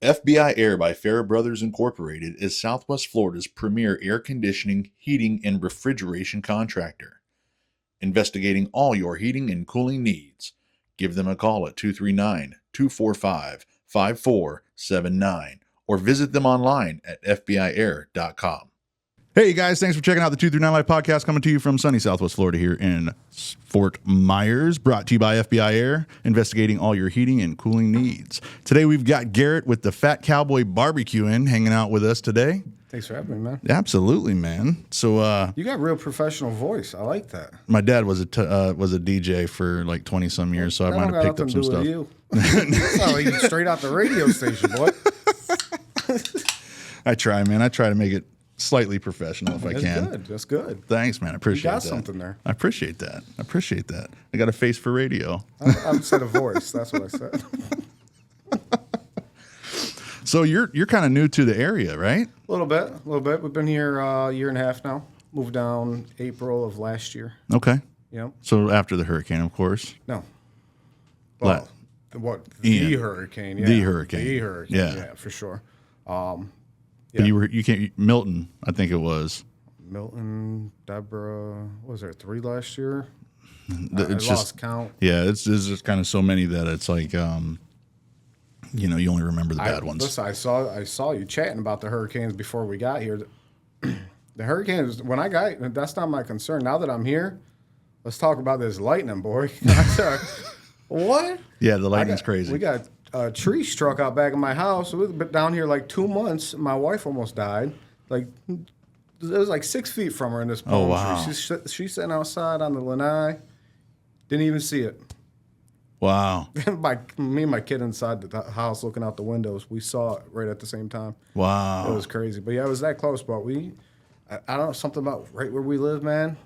FBI Air by Farah Brothers Incorporated is Southwest Florida's premier air conditioning, heating, and refrigeration contractor. Investigating all your heating and cooling needs. Give them a call at 239-245-5479 or visit them online at fbiair.com. Hey guys, thanks for checking out the 239 Live podcast, coming to you from sunny Southwest Florida here in Fort Myers, brought to you by FBI Air, investigating all your heating and cooling needs. Today we've got Garrett with the Fat Cowboy BBQ hanging out with us today. Thanks for having me, man. Absolutely, man. So you got a real professional voice. I like that. My dad was a DJ for like 20 some years, so I might have picked up some stuff. You. Like straight out the radio station, boy. I try, man. I try to make it slightly professional if I can. Good. That's good. Thanks, man. I appreciate that. You got something there. I appreciate that. I got a face for radio. I said a voice. That's what I said. So you're kind of new to the area, right? A little bit. We've been here a year and a half now. Moved down April of last year. Okay. Yep. So after the hurricane, of course. No. Well, what? Ian. The hurricane. Yeah. The hurricane. Yeah, for sure. But you can't Milton, I think it was. Milton, Deborah, what was there 3 last year? I lost count. Yeah, it's just kind of so many that it's like, you only remember the bad ones. Listen, I saw you chatting about the hurricanes before we got here. The hurricanes, when I got, that's not my concern. Now that I'm here, let's talk about this lightning, boy. What? Yeah, the lightning's crazy. We got a tree struck out back in my house. We've been down here like 2 months. My wife almost died. Like, it was like 6 feet from her in this palm tree. She's sitting outside on the lanai. Didn't even see it. Wow. Me and my kid inside the house looking out the windows, we saw it right at the same time. Wow. It was crazy. But yeah, it was that close. But I don't know, something about right where we live, man.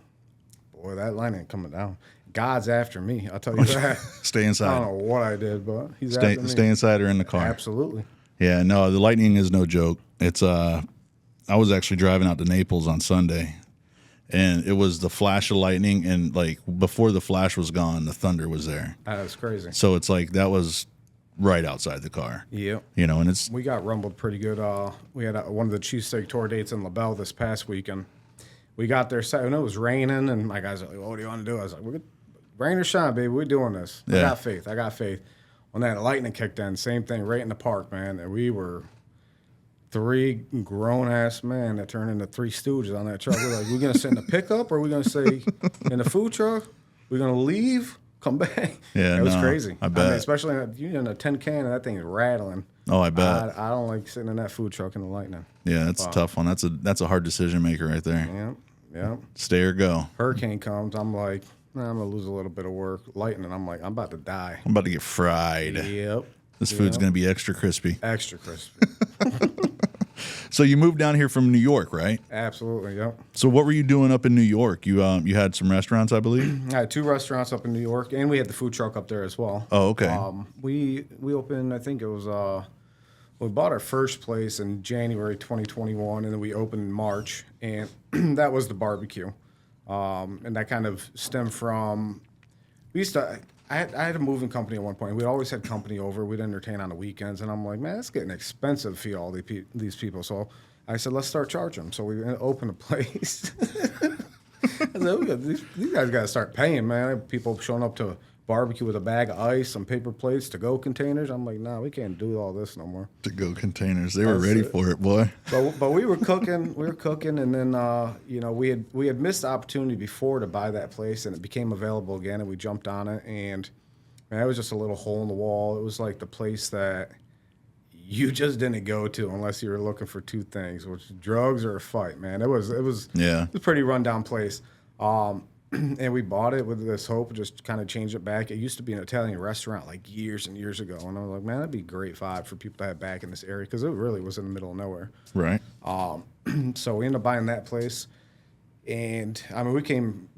Boy, that line ain't coming down. God's after me, I'll tell you that. Stay inside. I don't know what I did, but he's after me. Stay inside or in the car. Absolutely. Yeah, no, the lightning is no joke. It's I was actually driving out to Naples on Sunday, and it was the flash of lightning, and like before the flash was gone, the thunder was there. That's crazy. So it's like that was right outside the car. Yep. And we got rumbled pretty good. We had one of the cheesesteak tour dates in LaBelle this past weekend. We got there, and it was raining, and my guys were like, "What do you want to do?" I was like, "Rain or shine, baby, we're doing this." Yeah. I got faith. When that lightning kicked in, same thing, right in the park, man. And we were 3 grown-ass men that turned into 3 stooges on that truck. We're like, we're going to sit in the pickup, or are we going to stay in the food truck? We're going to leave, come back. Yeah, it was crazy. I bet. Especially in a tin can, and that thing is rattling. Oh, I bet. I don't like sitting in that food truck in the lightning. Yeah, that's a tough one. That's a hard decision maker right there. Yeah. Stay or go. Hurricane comes, I'm like, I'm going to lose a little bit of work. Lightning, I'm like, I'm about to die. I'm about to get fried. Yep. This food's going to be extra crispy. Extra crispy. So you moved down here from New York, right? Absolutely, yep. So what were you doing up in New York? You had some restaurants, I believe? I had 2 restaurants up in New York, and we had the food truck up there as well. Oh, okay. We opened, I think it was, we bought our first place in January 2021, and then we opened in March, and that was the barbecue. And that kind of stemmed from, I had a moving company at one point. We always had company over. We'd entertain on the weekends. And I'm like, man, it's getting expensive to feed all these people. So I said, let's start charging them. So we opened a place. I said, these guys got to start paying, man. I have people showing up to barbecue with a bag of ice, some paper plates, to-go containers. I'm like, nah, we can't do all this no more. To-go containers. They were ready for it, boy. But we were cooking. And then, we had missed the opportunity before to buy that place, and it became available again, and we jumped on it. And, man, it was just a little hole in the wall. It was like the place that you just didn't go to unless you were looking for 2 things, which is drugs or a fight, man. It was a pretty rundown place. And we bought it with this hope, just kind of changed it back. It used to be an Italian restaurant like years and years ago. And I was like, man, that'd be a great vibe for people to have back in this area, because it really was in the middle of nowhere. Right. So we ended up buying that place. And, I mean, we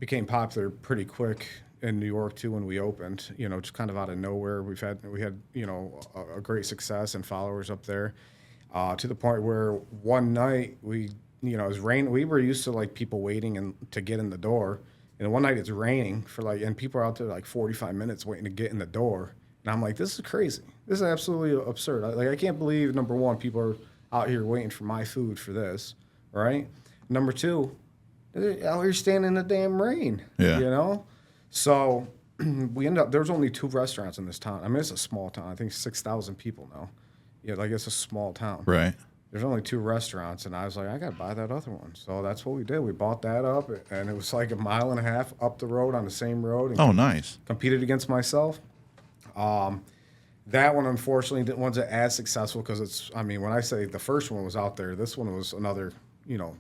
became popular pretty quick in New York, too, when we opened, just kind of out of nowhere. We had a great success and followers up there, to the point where one night it was raining. We were used to, like, people waiting to get in the door. And one night it's raining and people are out there like 45 minutes waiting to get in the door. And I'm like, this is crazy. This is absolutely absurd. I can't believe, number one, people are out here waiting for my food for this, right? Number two, they're out here standing in the damn rain, Yeah. you know? So we ended up, there was only 2 restaurants in this town. I mean, it's a small town. I think 6,000 people now. Yeah, like it's a small town. Right. There's only 2 restaurants, and I was like, I got to buy that other one. So that's what we did. We bought that up, and it was like a mile and a half up the road on the same road. And Oh, nice. competed against myself. That one, unfortunately, wasn't as successful because it's, I mean, when I say the first one was out there, this one was another,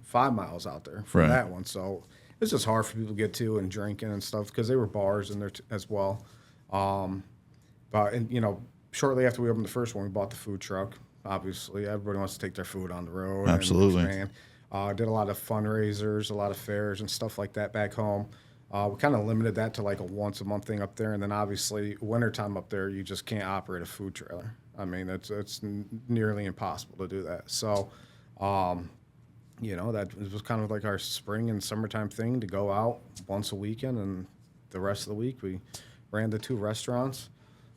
5 miles out there from Right. that one. So it's just hard for people to get to and drinking and stuff because they were bars in there as well. Shortly after we opened the first one, we bought the food truck. Obviously, everybody wants to take their food on the road. Absolutely. And did a lot of fundraisers, a lot of fairs and stuff like that back home. We kind of limited that to like a once-a-month thing up there. And then obviously, wintertime up there, you just can't operate a food trailer. I mean, it's nearly impossible to do that. So, that was kind of like our spring and summertime thing to go out once a weekend. And the rest of the week, we ran the 2 restaurants.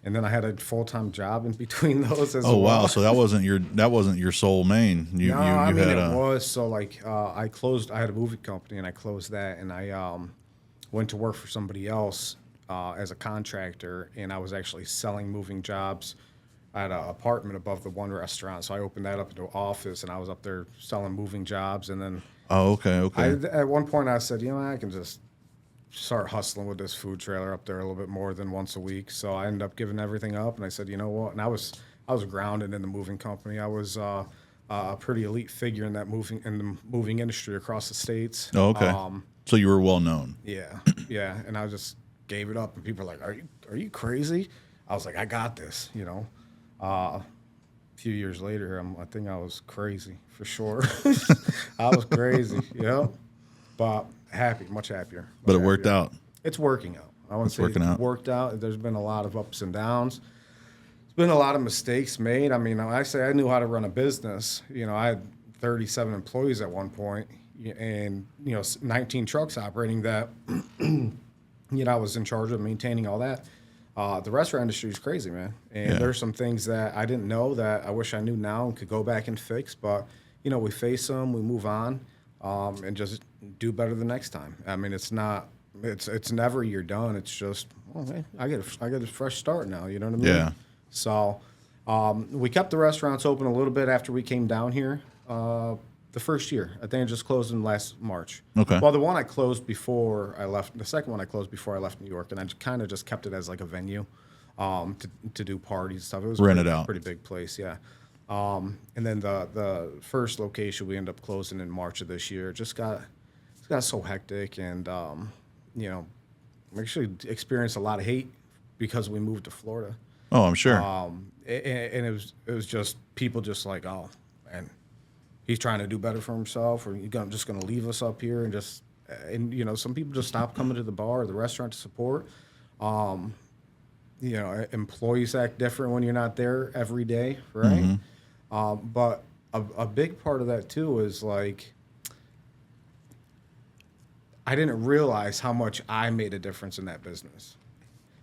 And then I had a full-time job in between those as well. Oh wow! So that wasn't your sole main. It was. So I closed. I had a movie company, and I closed that, and I went to work for somebody else as a contractor, and I was actually selling moving jobs. I had an apartment above the one restaurant, so I opened that up into an office, and I was up there selling moving jobs, and then. Oh, okay. At one point, I said, I can just start hustling with this food trailer up there a little bit more than once a week. So I ended up giving everything up, and I said, you know what? And I was grounded in the moving company. I was a pretty elite figure in the moving industry across the states. Oh, okay. So you were well known. Yeah, yeah. And I just gave it up, and people were like, "Are you crazy?" I was like, "I got this." A few years later, I think I was crazy for sure. I was crazy, but happy, much happier. But it worked out. It's working out. I want to say working out. It worked out. There's been a lot of ups and downs. There's been a lot of mistakes made. I mean, I say I knew how to run a business. I had 37 employees at one point, and 19 trucks operating that. I was in charge of maintaining all that. The restaurant industry is crazy, man. And there's some things that I didn't know that I wish I knew now and could go back and fix. But we face them, we move on, and just do better the next time. I mean, it's never you're done. It's just, hey, I get a fresh start now. You know what I mean? Yeah. So we kept the restaurants open a little bit after we came down here. The first year, I think it just closed in last March. Okay. Well, the one I closed before I left, the second one I closed before I left New York, and I kind of just kept it as like a venue to do parties and stuff. It was Rented out. Pretty big place, yeah. And then the first location we ended up closing in March of this year. It got so hectic, and we actually experienced a lot of hate because we moved to Florida. Oh, I'm sure. And it was just people just like, oh, and he's trying to do better for himself, or you're just going to leave us up here and some people just stop coming to the bar or the restaurant to support. Employees act different when you're not there every day, right? Mm-hmm. But a big part of that too is like, I didn't realize how much I made a difference in that business.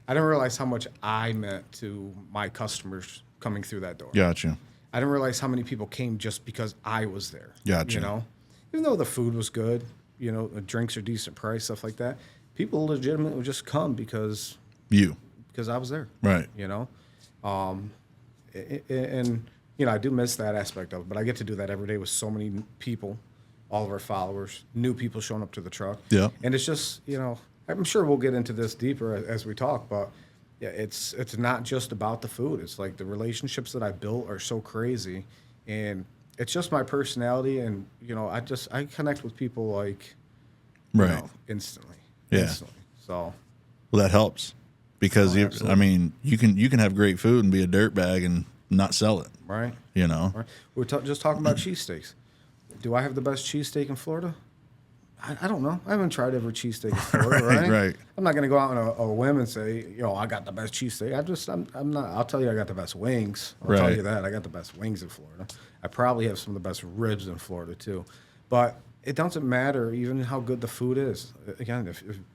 I didn't realize how much I meant to my customers coming through that door. Gotcha. I didn't realize how many people came just because I was there. Gotcha. Even though the food was good, the drinks are decent price, stuff like that. People legitimately would just come because I was there. Right. I do miss that aspect of it, but I get to do that every day with so many people, all of our followers, new people showing up to the truck. Yeah. And it's just, I'm sure we'll get into this deeper as we talk, but yeah, it's not just about the food. It's like the relationships that I built are so crazy, and it's just my personality, and I connect with people like, instantly. Yeah. Instantly. So. Well, that helps because you can have great food and be a dirtbag and not sell it. Right. Right. We're just talking about cheesesteaks. Do I have the best cheesesteak in Florida? I don't know. I haven't tried every cheesesteak in Florida, right? I'm not going to go out on a whim and say, I got the best cheesesteak. I'm not. I'll tell you I got the best wings. I'll tell you that. I got the best wings in Florida. I probably have some of the best ribs in Florida, too. But it doesn't matter even how good the food is. Again,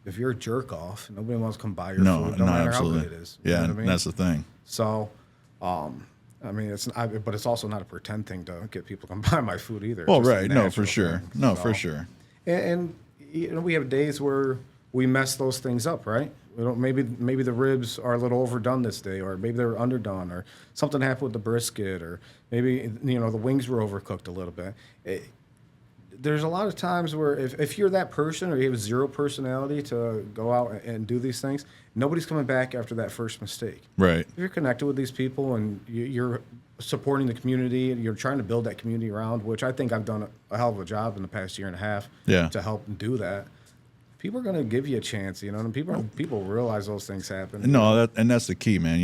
if you're a jerk off, nobody wants to come buy your food, no matter absolutely. how good it is. Yeah, You know what I mean? That's the thing. So, I mean, but it's also not a pretend thing to get people to come buy my food either. It's Well, just a right. No, for natural sure. thing. No, for So- sure. And we have days where we mess those things up, right? We don't, maybe the ribs are a little overdone this day, or maybe they were underdone, or something happened with the brisket, or maybe the wings were overcooked a little bit. There's a lot of times where if you're that person or you have zero personality to go out and do these things, nobody's coming back after that first mistake. Right. If you're connected with these people and you're supporting the community and you're trying to build that community around, which I think I've done a hell of a job in the past year and a half to help do that, people are going to give you a chance, and people realize those things happen. No, that's the key, man.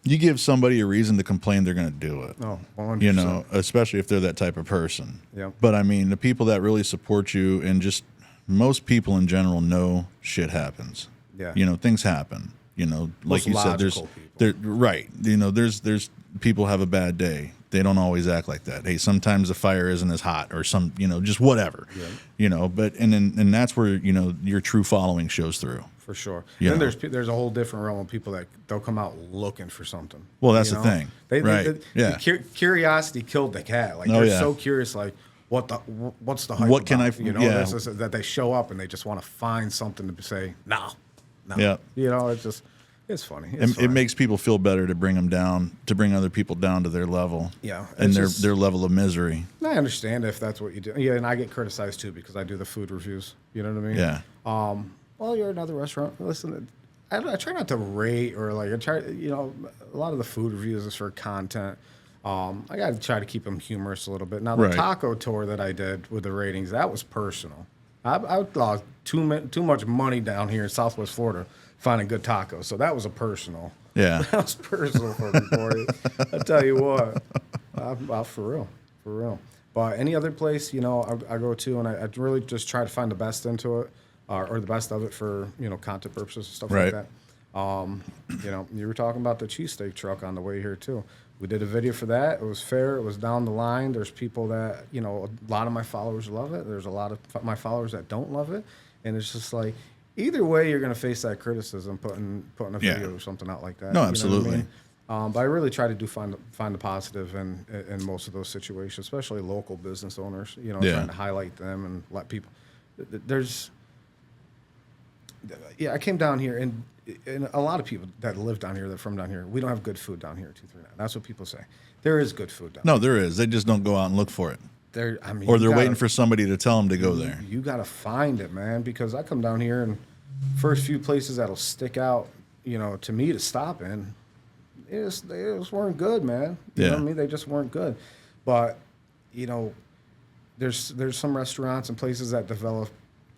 You give somebody a reason to complain, they're going to do it. Oh, 100%. Especially if they're that type of person. Yeah. But I mean, the people that really support you, and just most people in general know shit happens. Yeah. Things happen. Like Most you said, logical there's right. There's people have a bad day. They don't always act like that. Hey, sometimes the fire isn't as hot, or just whatever. Yeah. But and that's where your true following shows through. For sure. Yeah. Then there's a whole different realm of people that they'll come out looking for something. Well, that's the thing. Right. Yeah. Curiosity killed the cat. Like they're so curious. Like what's the hype? What can about? Yeah. That they show up and they just want to find something to say. No. Yeah. It's funny. It makes people feel better to bring them down, to bring other people down to their level. Yeah. And their level of misery. I understand if that's what you do. Yeah, and I get criticized too because I do the food reviews. You know what I mean? Yeah. Well, you're another restaurant. Listen, I try not to rate or I try. A lot of the food reviews is for content. I got to try to keep them humorous a little bit. Now, the taco tour that I did with the ratings, that was personal. I lost too much money down here in Southwest Florida finding good tacos, so that was a personal. Yeah. That was personal for me, Corey. I tell you what, for real. But any other place, I go to, and I really just try to find the best into it. Or the best of it for content purposes and stuff like that. You were talking about the cheesesteak truck on the way here too. We did a video for that. It was fair. It was down the line. There's people that a lot of my followers love it. There's a lot of my followers that don't love it, and it's just like either way you're gonna face that criticism putting a video or something out like that. No, absolutely. But I really try to find the positive in most of those situations, especially local business owners. Trying to highlight them and let people. I came down here, and a lot of people that live down here, that are from down here, we don't have good food down here at 239. That's what people say. There is good food down No, there is. They just don't go out and look for it. Or they're waiting for somebody to tell them to go there. You got to find it, man, because I come down here, and first few places that'll stick out, to me to stop in, they just weren't good, man. You know what I mean? They just weren't good. But, there's some restaurants and places that develop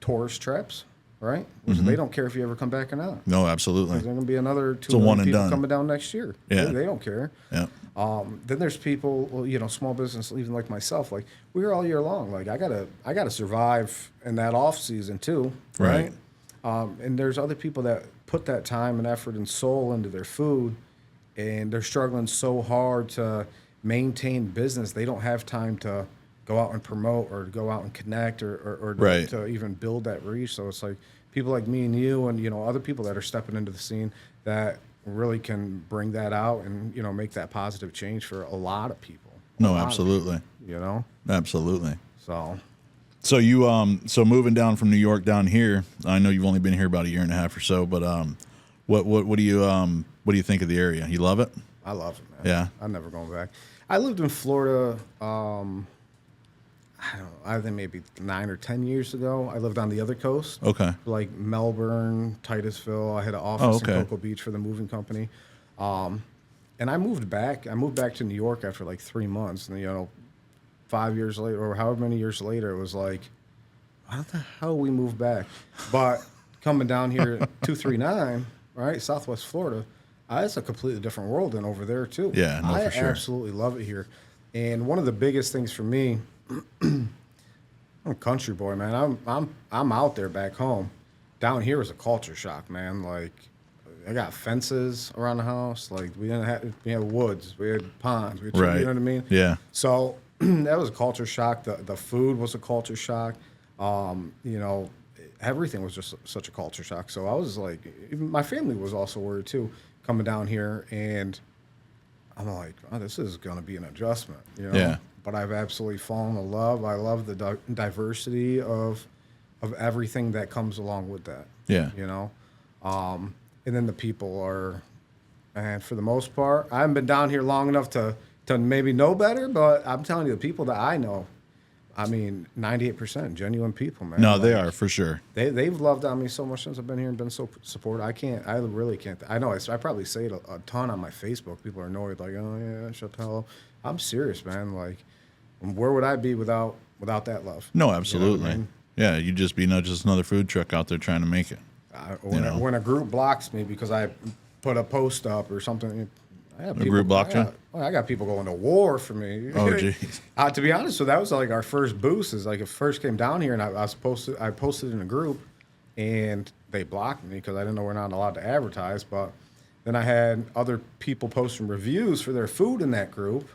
tourist traps. Right? They don't care if you ever come back or not. No, absolutely. There's going to be another 2 million people coming down next year. Yeah. They don't care. Yeah. Then there's people, small business, even like myself. Like we're here all year long. Like I gotta survive in that off season too. Right. And there's other people that put that time and effort and soul into their food, and they're struggling so hard to maintain business. They don't have time to go out and promote or go out and connect or to even build that reach. So it's like people like me and you and, other people that are stepping into the scene that really can bring that out and, make that positive change for a lot of people. No, absolutely. Absolutely. So you, so moving down from New York down here, I know you've only been here about a year and a half or so, but what do you think of the area? You love it? I love it, man. Yeah. I'm never going back. I lived in Florida, I think maybe 9 or 10 years ago. I lived on the other coast. Okay. Like Melbourne, Titusville. I had an office in Cocoa Beach for the moving company. And I moved back. I moved back to New York after like 3 months. And, 5 years later, or however many years later, it was like, how the hell we moved back? But coming down here at 239, right, Southwest Florida, it's a completely different world than over there, too. Yeah, no, for sure. I absolutely love it here. And one of the biggest things for me, I'm a country boy, man. I'm out there back home. Down here is a culture shock, man. Like, I got fences around the house. Like, we had woods, we had ponds, you know what I mean? Yeah. So that was a culture shock. The food was a culture shock. Everything was just such a culture shock. So I was like, even my family was also worried too, coming down here, and I'm like, oh, this is going to be an adjustment, you know. Yeah. But I've absolutely fallen in love. I love the diversity of everything that comes along with that. Yeah. You know, and then the people are, and for the most part, I haven't been down here long enough to maybe know better. But I'm telling you, the people that I know, I mean, 98% genuine people, man. No, they are for sure. They've loved on me so much since I've been here and been so supportive. I really can't. I know I probably say it a ton on my Facebook. People are annoyed, like, oh yeah, shut the hell up. I'm serious, man. Like, where would I be without that love? No, absolutely. You know what I mean? Yeah, you'd just be just another food truck out there trying to make it. When a group blocks me because I put a post up or something, Group blocked you? I got people going to war for me. Oh, jeez. To be honest, so that was like our first boost. Is like it first came down here, and I posted in a group, and they blocked me because I didn't know we're not allowed to advertise. But then I had other people posting reviews for their food in that group,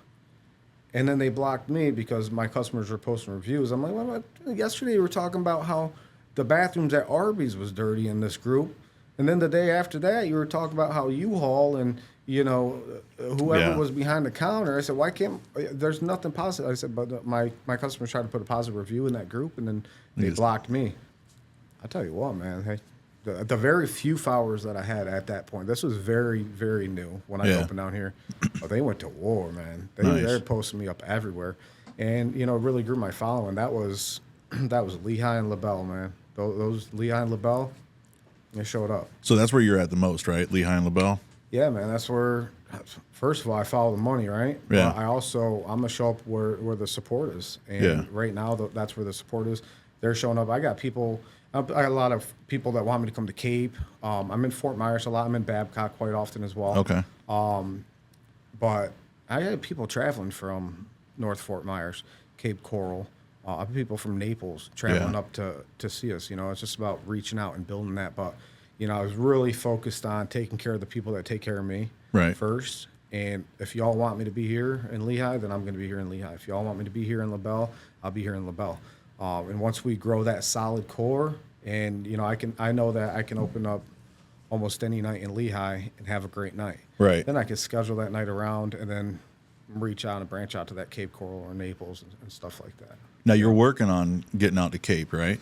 and then they blocked me because my customers were posting reviews. I'm like, well, yesterday we were talking about how the bathrooms at Arby's was dirty in this group, and then the day after that you were talking about how U-Haul and whoever was behind the counter. I said, why can't? There's nothing positive. I said, but my customers tried to put a positive review in that group, and then they blocked me. I tell you what, man. Hey, the very few followers that I had at that point, this was very, very new when I opened down here. But they went to war, man. They're posting me up everywhere, and really grew my following. That was Lehigh and LaBelle, man. Those Lehigh and LaBelle, they showed up. So that's where you're at the most, right? Lehigh and LaBelle? Yeah, man. That's where, first of all, I follow the money, right? Yeah. But I'm going to show up where the support is. And right now, that's where the support is. They're showing up. I got a lot of people that want me to come to Cape. I'm in Fort Myers a lot. I'm in Babcock quite often as well. Okay. But I had people traveling from North Fort Myers, Cape Coral. I have people from Naples traveling up to see us. It's just about reaching out and building that. But, I was really focused on taking care of the people that take care of me first. And if y'all want me to be here in Lehigh, then I'm going to be here in Lehigh. If y'all want me to be here in LaBelle, I'll be here in LaBelle. And once we grow that solid core, and I know that I can open up almost any night in Lehigh and have a great night. Right. Then I can schedule that night around and then reach out and branch out to that Cape Coral or Naples and stuff like that. Now you're working on getting out to Cape, right?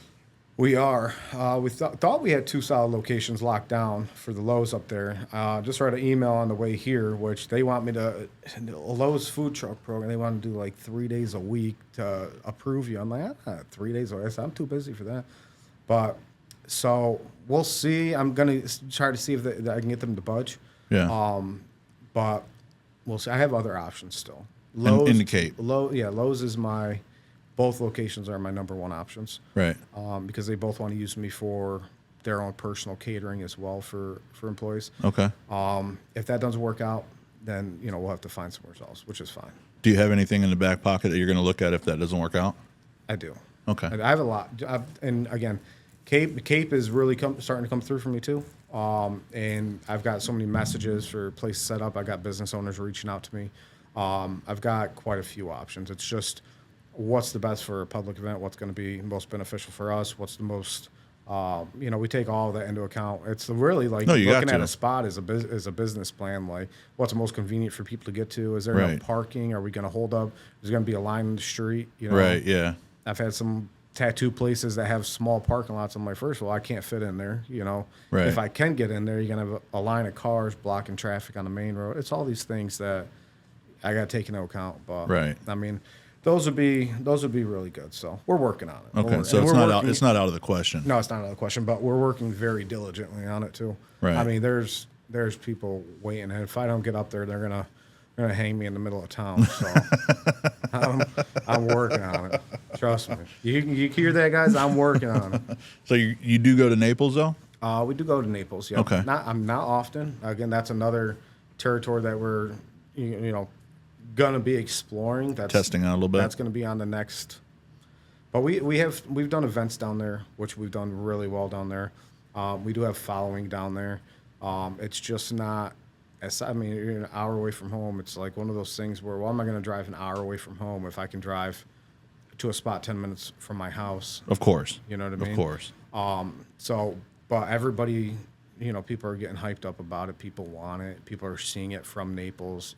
We are. We thought we had 2 solid locations locked down for the Lowe's up there. Just read an email on the way here, which they want me to, a Lowe's food truck program, they want to do like 3 days a week to approve you. I'm like, 3 days a week. I'm too busy for that. But so we'll see. I'm going to try to see if I can get them to budge. Yeah. But we'll see. I have other options still. Lowe's, in the Cape. Lowe's is both locations are my number one options. Right. Because they both want to use me for their own personal catering as well for employees. Okay. If that doesn't work out, then we'll have to find somewhere else, which is fine. Do you have anything in the back pocket that you're going to look at if that doesn't work out? I do. Okay. I have a lot. And again, Cape is really starting to come through for me too. And I've got so many messages for places set up. I got business owners reaching out to me. I've got quite a few options. It's just what's the best for a public event, what's going to be most beneficial for us, what's the most, we take all of that into account. It's really like looking at a spot as a business plan, like what's the most convenient for people to get to? Is there enough parking? Are we going to hold up? Is there going to be a line in the street? Right, yeah. I've had some tattoo places that have small parking lots. I'm like, first of all, I can't fit in there, Right. If I can get in there, you're going to have a line of cars blocking traffic on the main road. It's all these things that I got to take into account. But, I mean, those would be really good. So we're working on it. Okay, so it's not out of the question. No, it's not out of the question, but we're working very diligently on it too. Right. I mean, there's people waiting, and if I don't get up there, they're gonna hang me in the middle of town. So I'm working on it. Trust me. You hear that, guys? I'm working on it. So you do go to Naples though? We do go to Naples. Yeah. Okay. I'm not often. Again, that's another territory that we're gonna be exploring. That's testing out a little bit. That's gonna be on the next. But we've done events down there, which we've done really well down there. We do have following down there. It's just not. You're an hour away from home. It's like one of those things where, why am I going to drive an hour away from home if I can drive to a spot 10 minutes from my house? Of course. You know what I mean? Of course. But everybody, people are getting hyped up about it. People want it. People are seeing it from Naples,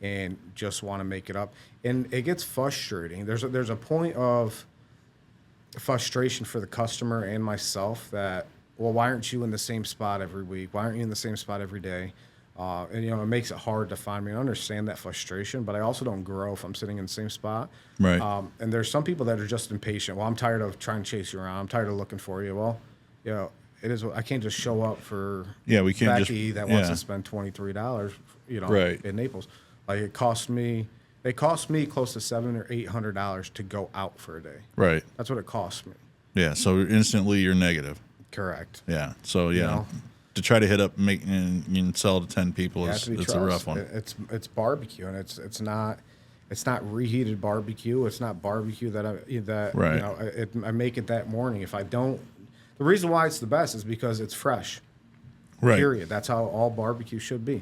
and just want to make it up. And it gets frustrating. There's a point of frustration for the customer and myself that, well, why aren't you in the same spot every week? Why aren't you in the same spot every day? And it makes it hard to find me. I understand that frustration, but I also don't grow if I'm sitting in the same spot. Right. And there's some people that are just impatient. Well, I'm tired of trying to chase you around. I'm tired of looking for you. Well, it is. I can't just show up for we can't Becky that wants to spend $23, right. in Naples. Like it cost me close to $700 or $800 to go out for a day. Right. That's what it cost me. Yeah. So instantly you're negative. Correct. Yeah. So to try to hit up and sell to 10 people it's a rough one. It's barbecue, and it's not reheated barbecue. It's not barbecue that right. I make it that morning. If I don't, the reason why it's the best is because it's fresh. Right. Period. That's how all barbecue should be.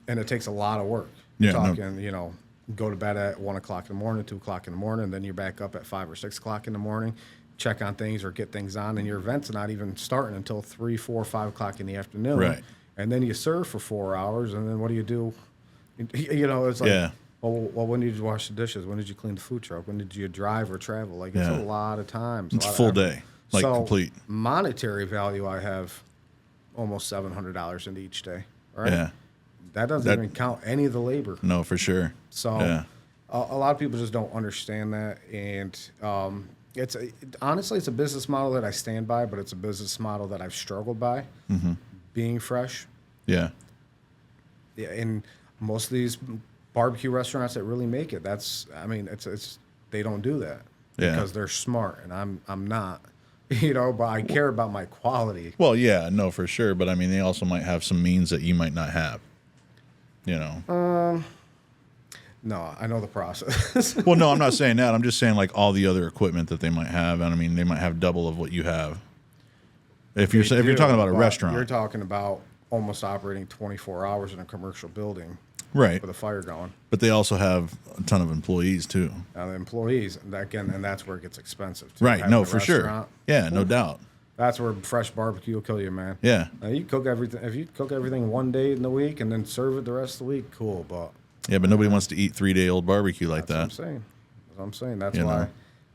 And it takes a lot of work. Yeah. Talking, go to bed at 1 o'clock in the morning, 2 o'clock in the morning, and then you're back up at 5 or 6 o'clock in the morning. Check on things or get things on, and your event's not even starting until 3, 4, 5 o'clock in the afternoon. Right. And then you serve for 4 hours, and then what do you do? It's like, well, when did you wash the dishes? When did you clean the food truck? When did you drive or travel? Like, it's a lot of times. It's a full day, complete. Monetary value, I have almost $700 into each day. Right? Yeah. That doesn't even count any of the labor. No, for sure. So a lot of people just don't understand that, and honestly, it's a business model that I stand by, but it's a business model that I've struggled by, being fresh. Yeah. Yeah, and most of these barbecue restaurants that really make it, they don't do that because they're smart, and I'm not, but I care about my quality. Well, yeah, no, for sure, but I mean, they also might have some means that you might not have. No, I know the process. Well, no, I'm not saying that. I'm just saying like all the other equipment that they might have, and I mean, they might have double of what you have. If you're talking about a restaurant, you're talking about almost operating 24 hours in a commercial building, right, with a fire going. But they also have a ton of employees too. Now the employees, and that's where it gets expensive. Too. Right. No, for sure. Yeah, no doubt. That's where fresh barbecue will kill you, man. Yeah. You cook everything. If you cook everything one day in the week and then serve it the rest of the week, cool. But nobody wants to eat 3-day-old barbecue like that. That's what I'm saying. That's why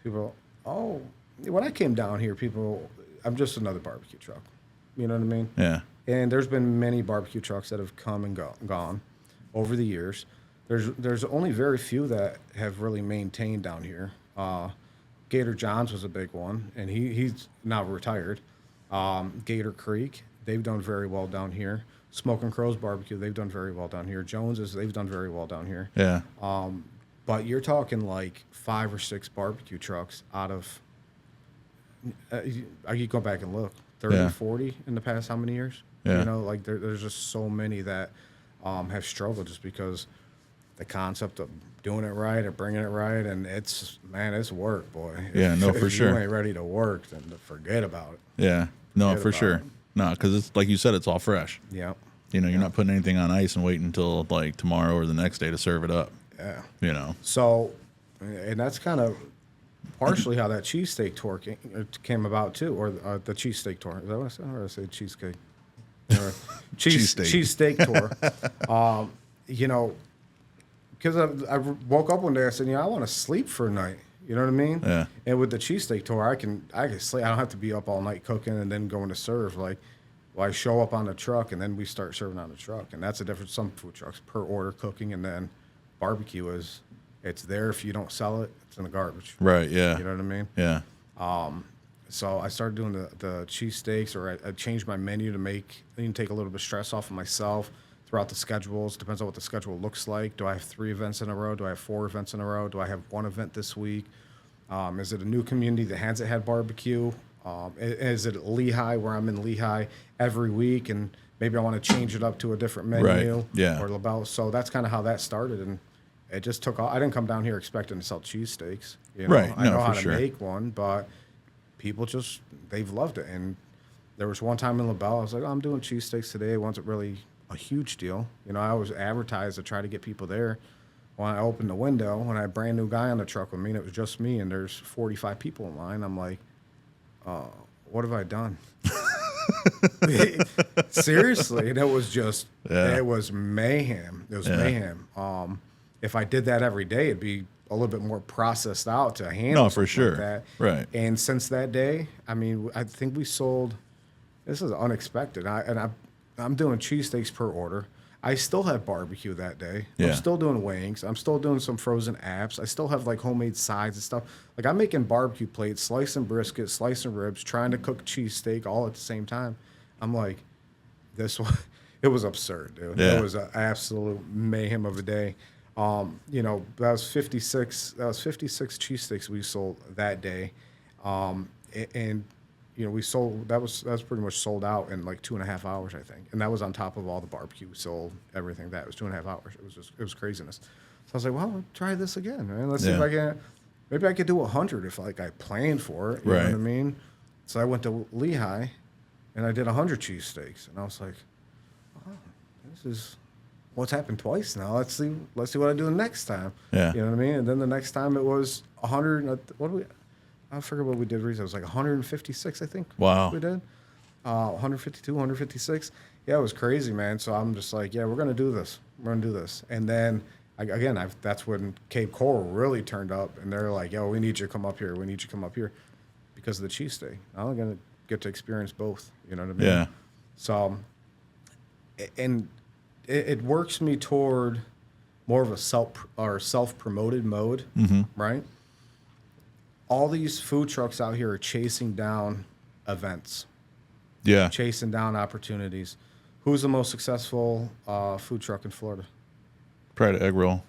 people. Oh, when I came down here, I'm just another barbecue truck. You know what I mean? Yeah. And there's been many barbecue trucks that have come and gone over the years. There's only very few that have really maintained down here. Gator John's was a big one, and he's now retired. Gator Creek, they've done very well down here. Smoking Crow's Barbecue, they've done very well down here. Jones's, they've done very well down here. Yeah. But you're talking like 5 or 6 barbecue trucks out of, you go back and look, 30, 40 in the past how many years? Yeah. There's just so many that have struggled just because the concept of doing it right or bringing it right, and it's work, boy. Yeah, no, for sure. If you ain't ready to work, then forget about it. Yeah, no, for sure. No, because it's like you said, it's all fresh. Yeah. You're not putting anything on ice and waiting until like tomorrow or the next day to serve it up. Yeah. So, and that's kind of partially how that cheesesteak tour came about too, or the cheesesteak tour. Is that what I said? Or did I say cheesecake? Cheesesteak tour. Because I woke up one day, I said, I want to sleep for a night. You know what I mean? Yeah. And with the cheesesteak tour, I can sleep. I don't have to be up all night cooking and then going to serve. I show up on the truck and then we start serving on the truck, and that's the difference. Some food trucks per order cooking, and then barbecue it's there. If you don't sell it, it's in the garbage. Right. Yeah. You know what I mean? Yeah. So I started doing the cheesesteaks, or I changed my menu to take a little bit of stress off of myself throughout the schedules. Depends on what the schedule looks like. Do I have 3 events in a row? Do I have 4 events in a row? Do I have 1 event this week? Is it a new community that hasn't had barbecue? Is it Lehigh, where I'm in Lehigh every week, and maybe I want to change it up to a different menu? Right. Yeah. Or LaBelle. So that's kind of how that started, and it just took off. I didn't come down here expecting to sell cheesesteaks. Right. I know how to make one, but people they've loved it. And there was one time in LaBelle, I was like, I'm doing cheesesteaks today. It wasn't really a huge deal. I always advertised to try to get people there. When I opened the window, when I had a brand new guy on the truck with me, and it was just me, and there's 45 people in line, I'm like, what have I done? Seriously, and it was just Yeah. it was mayhem. It was mayhem. If I did that every day, it'd be a little bit more processed out to handle. No, for something sure. like that. Right. And since that day, I mean, I think we sold. This is unexpected. I'm doing cheesesteaks per order. I still have barbecue that day. Yeah. I'm still doing wings. I'm still doing some frozen apps. I still have like homemade sides and stuff. Like I'm making barbecue plates, slicing brisket, slicing ribs, trying to cook cheesesteak all at the same time. I'm like, this one, it was absurd, dude. Yeah. It was an absolute mayhem of a day. That was 56. That was 56 cheesesteaks we sold that day, and we sold that was pretty much sold out in like 2.5 hours, I think, and that was on top of all the barbecue we sold, everything. That was 2.5 hours. It was craziness. So I was like, well, I'll try this again, man. Let's see if I can. Maybe I could do 100 if like I planned for it. You know what I mean? So I went to Lehigh, and I did 100 cheesesteaks, and I was like, oh, this is. What's happened twice now? Let's see what I do the next time. Yeah. You know what I mean? And then the next time it was 100. I forget what we did recently. It was like 156, I think. Wow. We did 152, 156. Yeah, it was crazy, man. So I'm just like, yeah, we're gonna do this. We're gonna do this. And then that's when Cape Coral really turned up, and they're like, yo, we need you to come up here. We need you to come up here because of the cheesesteak. I'm gonna get to experience both. You know what I mean? Yeah. So, and it works me toward more of a self-promoted mode, right? All these food trucks out here are chasing down events, Yeah. chasing down opportunities. Who's the most successful food truck in Florida? Pride egg roll.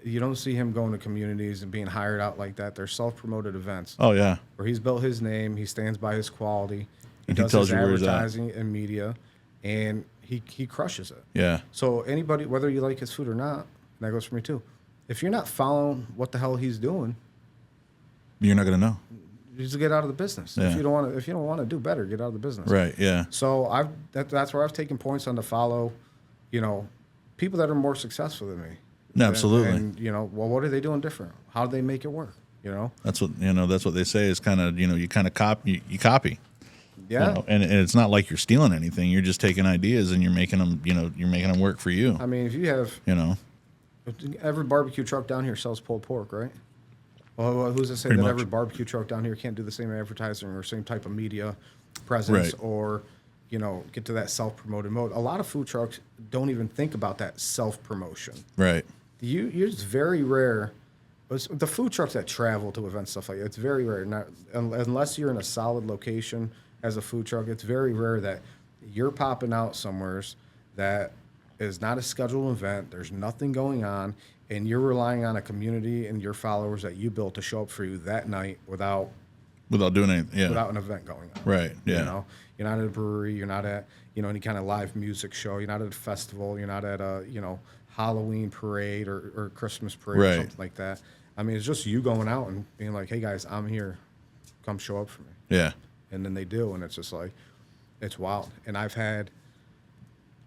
You don't see him going to communities and being hired out like that. They're self-promoted events Oh yeah. where he's built his name, he stands by his quality, he And he does tells his you where he's at. advertising and media, and he crushes it. Yeah. So anybody, whether you like his food or not, that goes for me too. If you're not following what the hell he's doing, You're not gonna know. you just get out of the business. Yeah. If you don't want to do better, get out of the business. Right. Yeah. So that's where I've taken points on to follow, people that are more successful than me. No, absolutely. And well, what are they doing different? How do they make it work? That's what they say is kind of you kind of copy. You copy. Yeah. And it's not like you're stealing anything. You're just taking ideas and you're making them. You're making them work for you. I mean, if you have every barbecue truck down here sells pulled pork, right? Well, who's to say Pretty that much. every barbecue truck down here can't do the same advertising or same type of media presence Right. or, get to that self-promoted mode? A lot of food trucks don't even think about that self-promotion. Right. It's very rare. The food trucks that travel to events, stuff like that, it's very rare. Not unless you're in a solid location as a food truck, it's very rare that you're popping out somewheres that is not a scheduled event. There's nothing going on, and you're relying on a community and your followers that you built to show up for you that night without Without doing anything. Yeah. without an event going on. Right. Yeah. You're not at a brewery. You're not at any kind of live music show. You're not at a festival. You're not at a Halloween parade or Christmas parade or Right. something like that. I mean, it's just you going out and being like, hey guys, I'm here. Come show up for me. Yeah. And then they do, and it's just like, it's wild. And I've had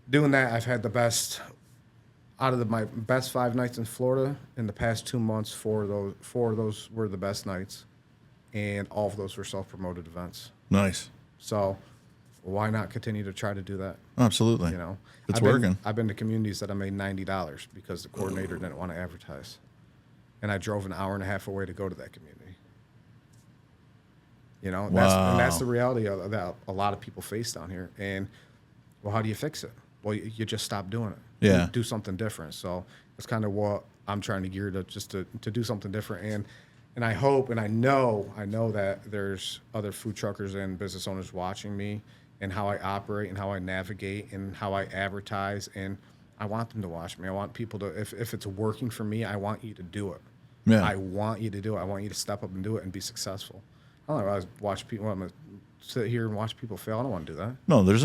the best out of my best 5 nights in Florida in the past 2 months. Four of those were the best nights, and all of those were self-promoted events. Nice. So why not continue to try to do that? Absolutely. It's working. I've been to communities that I made $90 because the coordinator didn't want to advertise, and I drove an hour and a half away to go to that community. Wow. That's the reality that a lot of people face down here. And well, how do you fix it? Well, you just stop doing it. Yeah. You do something different. So that's kind of what I'm trying to gear to, just to do something different. And I hope and I know that there's other food truckers and business owners watching me and how I operate and how I navigate and how I advertise. And I want them to watch me. I want people to, if it's working for me, I want you to do it. Yeah. I want you to do it. I want you to step up and do it and be successful. I don't know. I watch people. I'm gonna sit here and watch people fail. I don't want to do that. No, there's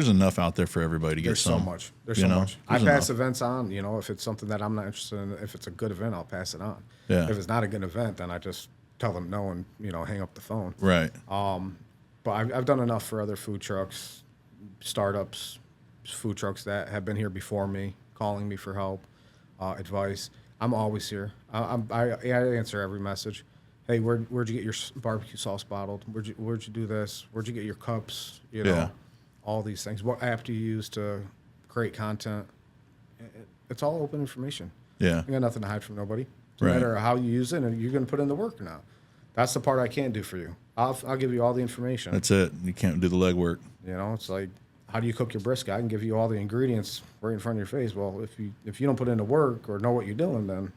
enough out there for everybody to get There's some. so much. There's so much. I There's pass enough. events on. If it's something that I'm not interested in, if it's a good event, I'll pass it on. Yeah. If it's not a good event, then I just tell them no and hang up the phone. Right. But I've done enough for other food trucks, startups, food trucks that have been here before me, calling me for help, advice. I'm always here. I answer every message. hey, where'd you get your barbecue sauce bottled? Where'd you do this? Where'd you get your cups? You know, Yeah. all these things. What app do you use to create content? It's all open information. Yeah. You got nothing to hide from nobody. No Right. matter how you use it, and you're going to put in the work or not. That's the part I can't do for you. I'll give you all the information. That's it. You can't do the legwork. You know, it's like, how do you cook your brisket? I can give you all the ingredients right in front of your face. Well, if you don't put in the work or know what you're doing, then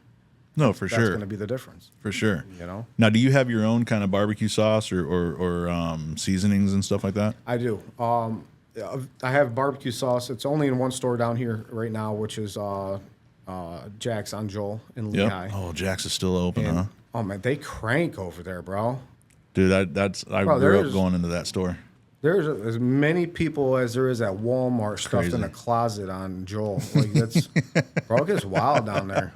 No, for that's sure. going to be the difference. For sure. You know? Now, do you have your own kind of barbecue sauce or seasonings and stuff like that? I do. I have barbecue sauce. It's only in one store down here right now, which is Jack's on Joel in Lehigh. Yep. Oh, Jack's is still open, And, huh? oh man, they crank over there, bro. Dude, I Bro, grew up there's- going into that store. There's as many people as there is at Walmart stuffed in crazy. a closet on Joel. Like that's, bro, it gets wild down there.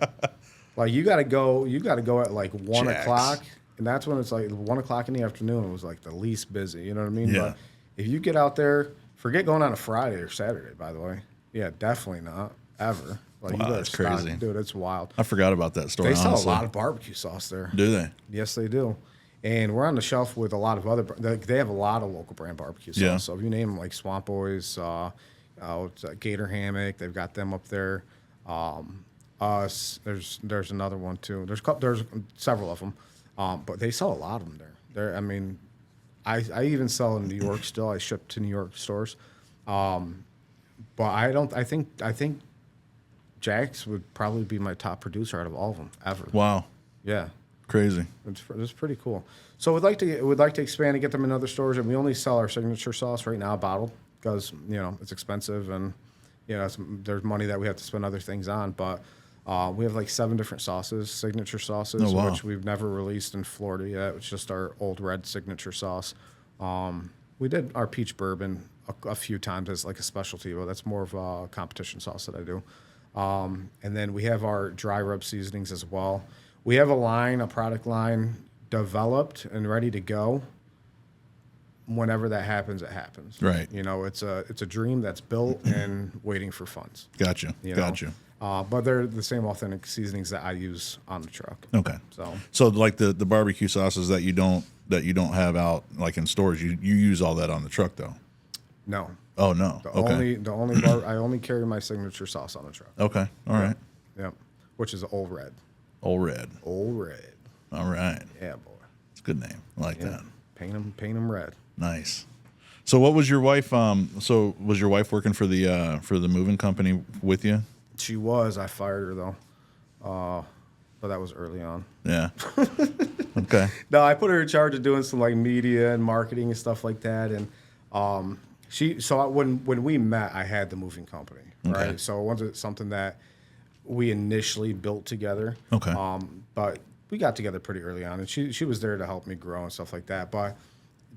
Like you got to go at like 1 Jack's. o'clock, and that's when it's like 1 o'clock in the afternoon. It was like the least busy. You know what I mean? Yeah. But if you get out there, forget going on a Friday or Saturday. By the way, yeah, definitely not ever. Like Wow, you better that's stock, crazy. dude. It's wild. I forgot about that store, They sell honestly. a lot of barbecue sauce there. Do they? Yes, they do. And we're on the shelf with a lot of other. They have a lot of local brand barbecue sauce. Yeah. So if you name them, like Swamp Boys, Gator Hammock, they've got them up there. Us, there's another one too. There's several of them, but they sell a lot of them there. I mean, I even sell in New York still. I ship to New York stores, but I think Jack's would probably be my top producer out of all of them ever. Wow. Yeah. Crazy. It's pretty cool. So we'd like to expand and get them in other stores, and we only sell our signature sauce right now bottled because it's expensive and there's money that we have to spend other things on. But we have like 7 different sauces, signature sauces, Oh, wow. which we've never released in Florida yet. It's just our old red signature sauce. We did our peach bourbon a few times as like a specialty, but that's more of a competition sauce that I do. And then we have our dry rub seasonings as well. We have a product line developed and ready to go. Whenever that happens, it happens. Right. It's a dream that's built and waiting for funds. Gotcha. you know? Gotcha. But they're the same authentic seasonings that I use on the truck. Okay. So like the barbecue sauces that you don't have out like in stores, you use all that on the truck though. No. Oh no. Okay. I only carry my signature sauce on the truck. Okay. All right. Yep. Which is Old Red. Old Red. Old Red. All right. Yeah, boy. It's a good name. I like that. Paint them red. Nice. So what was your wife? So was your wife working for the moving company with you? She was. I fired her though. But that was early on. Yeah. Okay. No, I put her in charge of doing some like media and marketing and stuff like that. And when we met, I had the moving company, right? Okay. So it wasn't something that we initially built together. Okay. But we got together pretty early on, and she was there to help me grow and stuff like that. But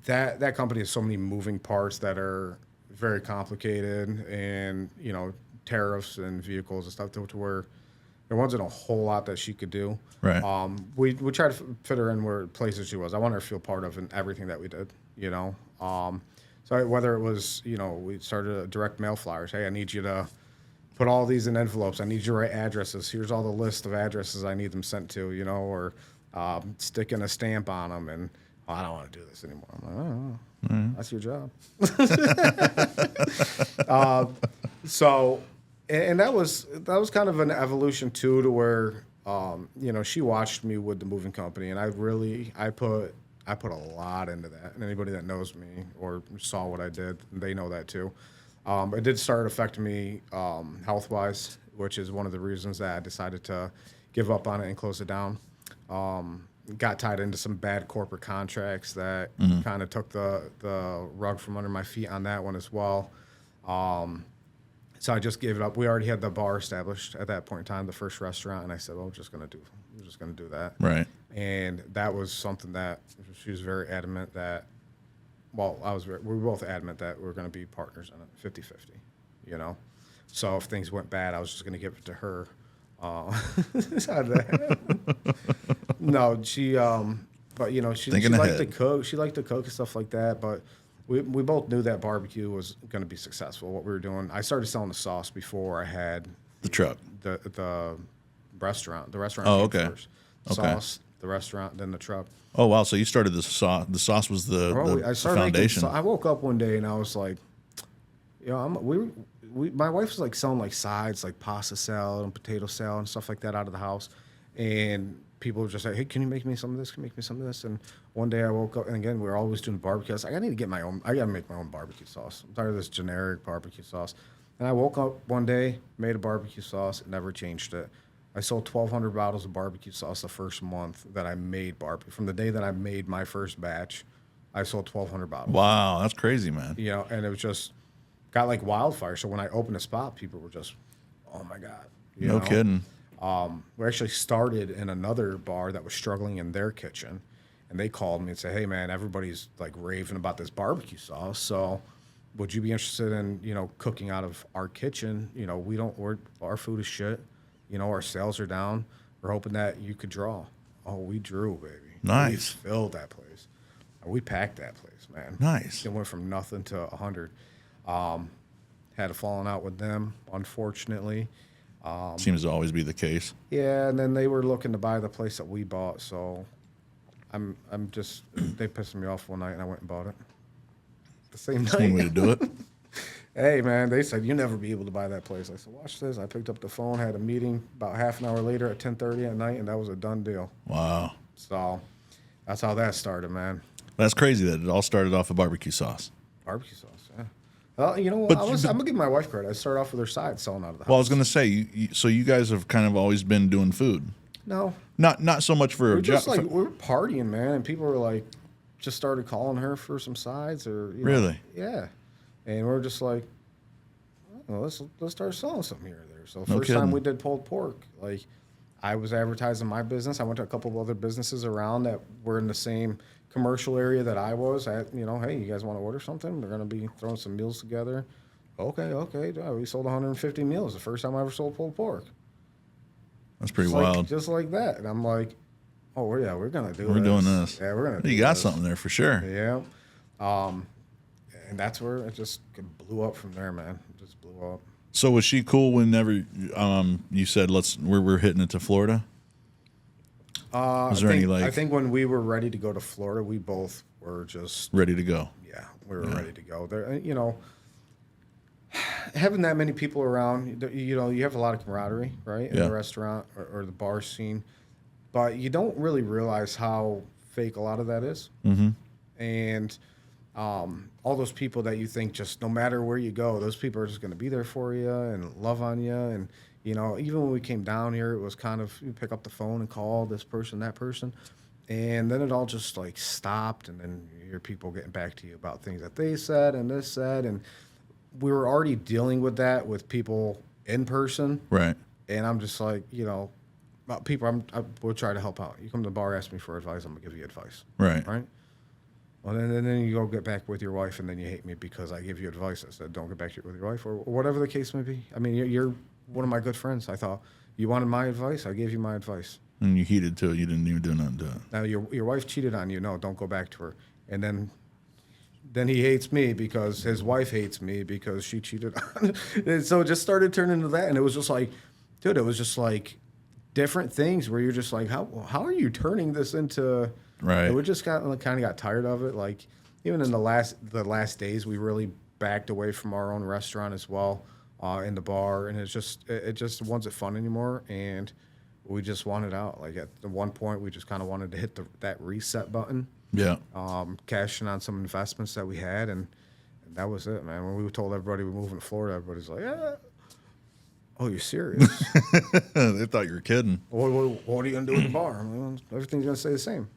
that company has so many moving parts that are very complicated, and tariffs and vehicles and stuff to where there wasn't a whole lot that she could do. Right. We tried to fit her in where places she was. I want her to feel part of in everything that we did. So whether it was we started a direct mail flyers. Hey, I need you to put all these in envelopes. I need you to write addresses. Here's all the list of addresses I need them sent to. Or sticking a stamp on them. And I don't want to do this anymore. I'm like, oh, that's your job. And that was kind of an evolution too, to where she watched me with the moving company, and I put a lot into that. And anybody that knows me or saw what I did, they know that too. It did start affecting me health wise, which is one of the reasons that I decided to give up on it and close it down. Got tied into some bad corporate contracts that kind of took the rug from under my feet on that one as well. So I just gave it up. We already had the bar established at that point in time, the first restaurant, and I said, "Well, we're just gonna do that." Right. And that was something that she was very adamant that. Well, we were both adamant that we were going to be partners in it, 50-50. So if things went bad, I was just going to give it to her. No, she liked to cook. She liked to cook and stuff like that. But we both knew that barbecue was going to be successful. What we were doing, I started selling the sauce before I had The truck. the restaurant. The restaurant. Oh, came okay. First. Okay. Sauce, the restaurant, then the truck. Oh wow! So you started the sauce. The sauce was the foundation. I woke up one day and I was like, my wife was like selling like sides, like pasta salad and potato salad and stuff like that out of the house, and people were just like, hey, can you make me some of this? Can you make me some of this? And one day I woke up, and again, we were always doing barbecue. I was like, I need to get my own. I got to make my own barbecue sauce. I'm tired of this generic barbecue sauce. And I woke up one day, made a barbecue sauce, and never changed it. I sold 1,200 bottles of barbecue sauce the first month that I made barbecue. From the day that I made my first batch, I sold 1,200 bottles. Wow, that's crazy, man. You know, and it was just got like wildfire. So when I opened a spot, people were just, oh my God. No kidding. We actually started in another bar that was struggling in their kitchen, and they called me and said, hey man, everybody's like raving about this barbecue sauce. So would you be interested in, you know, cooking out of our kitchen? You know, our food is shit. You know, our sales are down. We're hoping that you could draw. Oh, we drew, baby. Nice. We filled that place. We packed that place, man. Nice. It went from nothing to 100. Had a falling out with them, unfortunately. Seems to always be the case. Yeah, and then they were looking to buy the place that we bought, so they pissed me off one night, and I went and bought it. The same night. One way to do it. Hey, man, they said, you'll never be able to buy that place. I said, watch this. I picked up the phone, had a meeting about half an hour later at 10:30 at night, and that was a done deal. Wow. So that's how that started, man. That's crazy that it all started off of barbecue sauce. Barbecue sauce, yeah. Well, you know what? I'm going to give my wife credit. I started off with her side selling out of the house. Well, I was going to say, so you guys have kind of always been doing food. No. Not so much for we're a just job. like, we were partying, man, and people were like, just started calling her for some sides or Really? Yeah. And we're just like, well, let's start selling something here or there. So No first time kidding. we did pulled pork, like I was advertising my business. I went to a couple of other businesses around that were in the same commercial area that I was. Hey, you guys want to order something? We're going to be throwing some meals together. Okay. Yeah, we sold 150 meals the first time I ever sold pulled pork. That's pretty Just wild. just like that. And I'm like, oh, we're going to do this. We're doing this. Yeah, we're going to do You got this. something there for sure. Yeah. And that's where it just blew up from there, man. It just blew up. So was she cool whenever you said we're hitting it to Florida? I think when we were ready to go to Florida, we both were just Ready to go. yeah, we were ready to go. There, having that many people around, you have a lot of camaraderie, right, in Yeah. the restaurant or the bar scene, but you don't really realize how fake a lot of that is. Mm-hmm. And all those people that you think just no matter where you go, those people are just going to be there for you and love on you. And, even when we came down here, it was kind of you pick up the phone and call this person, that person. And then it all just like stopped. And then you hear people getting back to you about things that they said and this said. And we were already dealing with that with people in person. Right. And I'm just like, people, I will try to help out. You come to the bar, ask me for advice, I'm going to give you advice. Right. Right? Well, then you go get back with your wife, and then you hate me because I give you advice. I said, don't get back with your wife, or whatever the case may be. I mean, you're one of my good friends. I thought you wanted my advice. I gave you my advice. And you heeded to it. You didn't even do nothing to it. Now your wife cheated on you. No, don't go back to her. And then he hates me because his wife hates me because she cheated on. And so it just started turning into that, and it was just like, dude, it was just like different things where you're just like, how are you turning this into? Right. And we just kind of got tired of it. Like even in the last days, we really backed away from our own restaurant as well, in the bar, and it just wasn't fun anymore, and we just wanted out. Like at one point, we just kind of wanted to hit that reset button. Yeah. Cashing on some investments that we had, and that was it, man. When we told everybody we're moving to Florida, everybody's like, yeah. Oh, you're serious? They thought you were kidding. What are you going to do with the bar? I mean, everything's going to stay the same.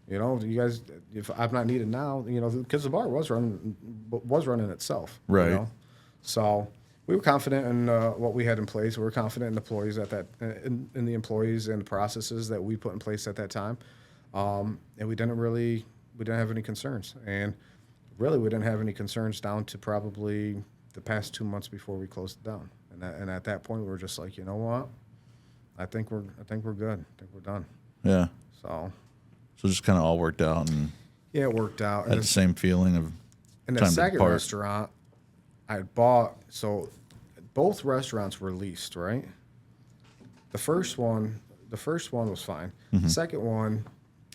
You guys, if I'm not needed now, because the bar was running itself. Right. So we were confident in what we had in place. We were confident in the employees in the employees and the processes that we put in place at that time. And we didn't have any concerns. And really, we didn't have any concerns down to probably the past 2 months before we closed it down. And at that point, we were just like, you know what? I think we're good. I think we're done. Yeah. So it just kind of all worked out, and yeah, it worked out. had the same feeling of in the time to second depart. restaurant, I bought. So both restaurants were leased, right? The first one, the first one was fine. The second one,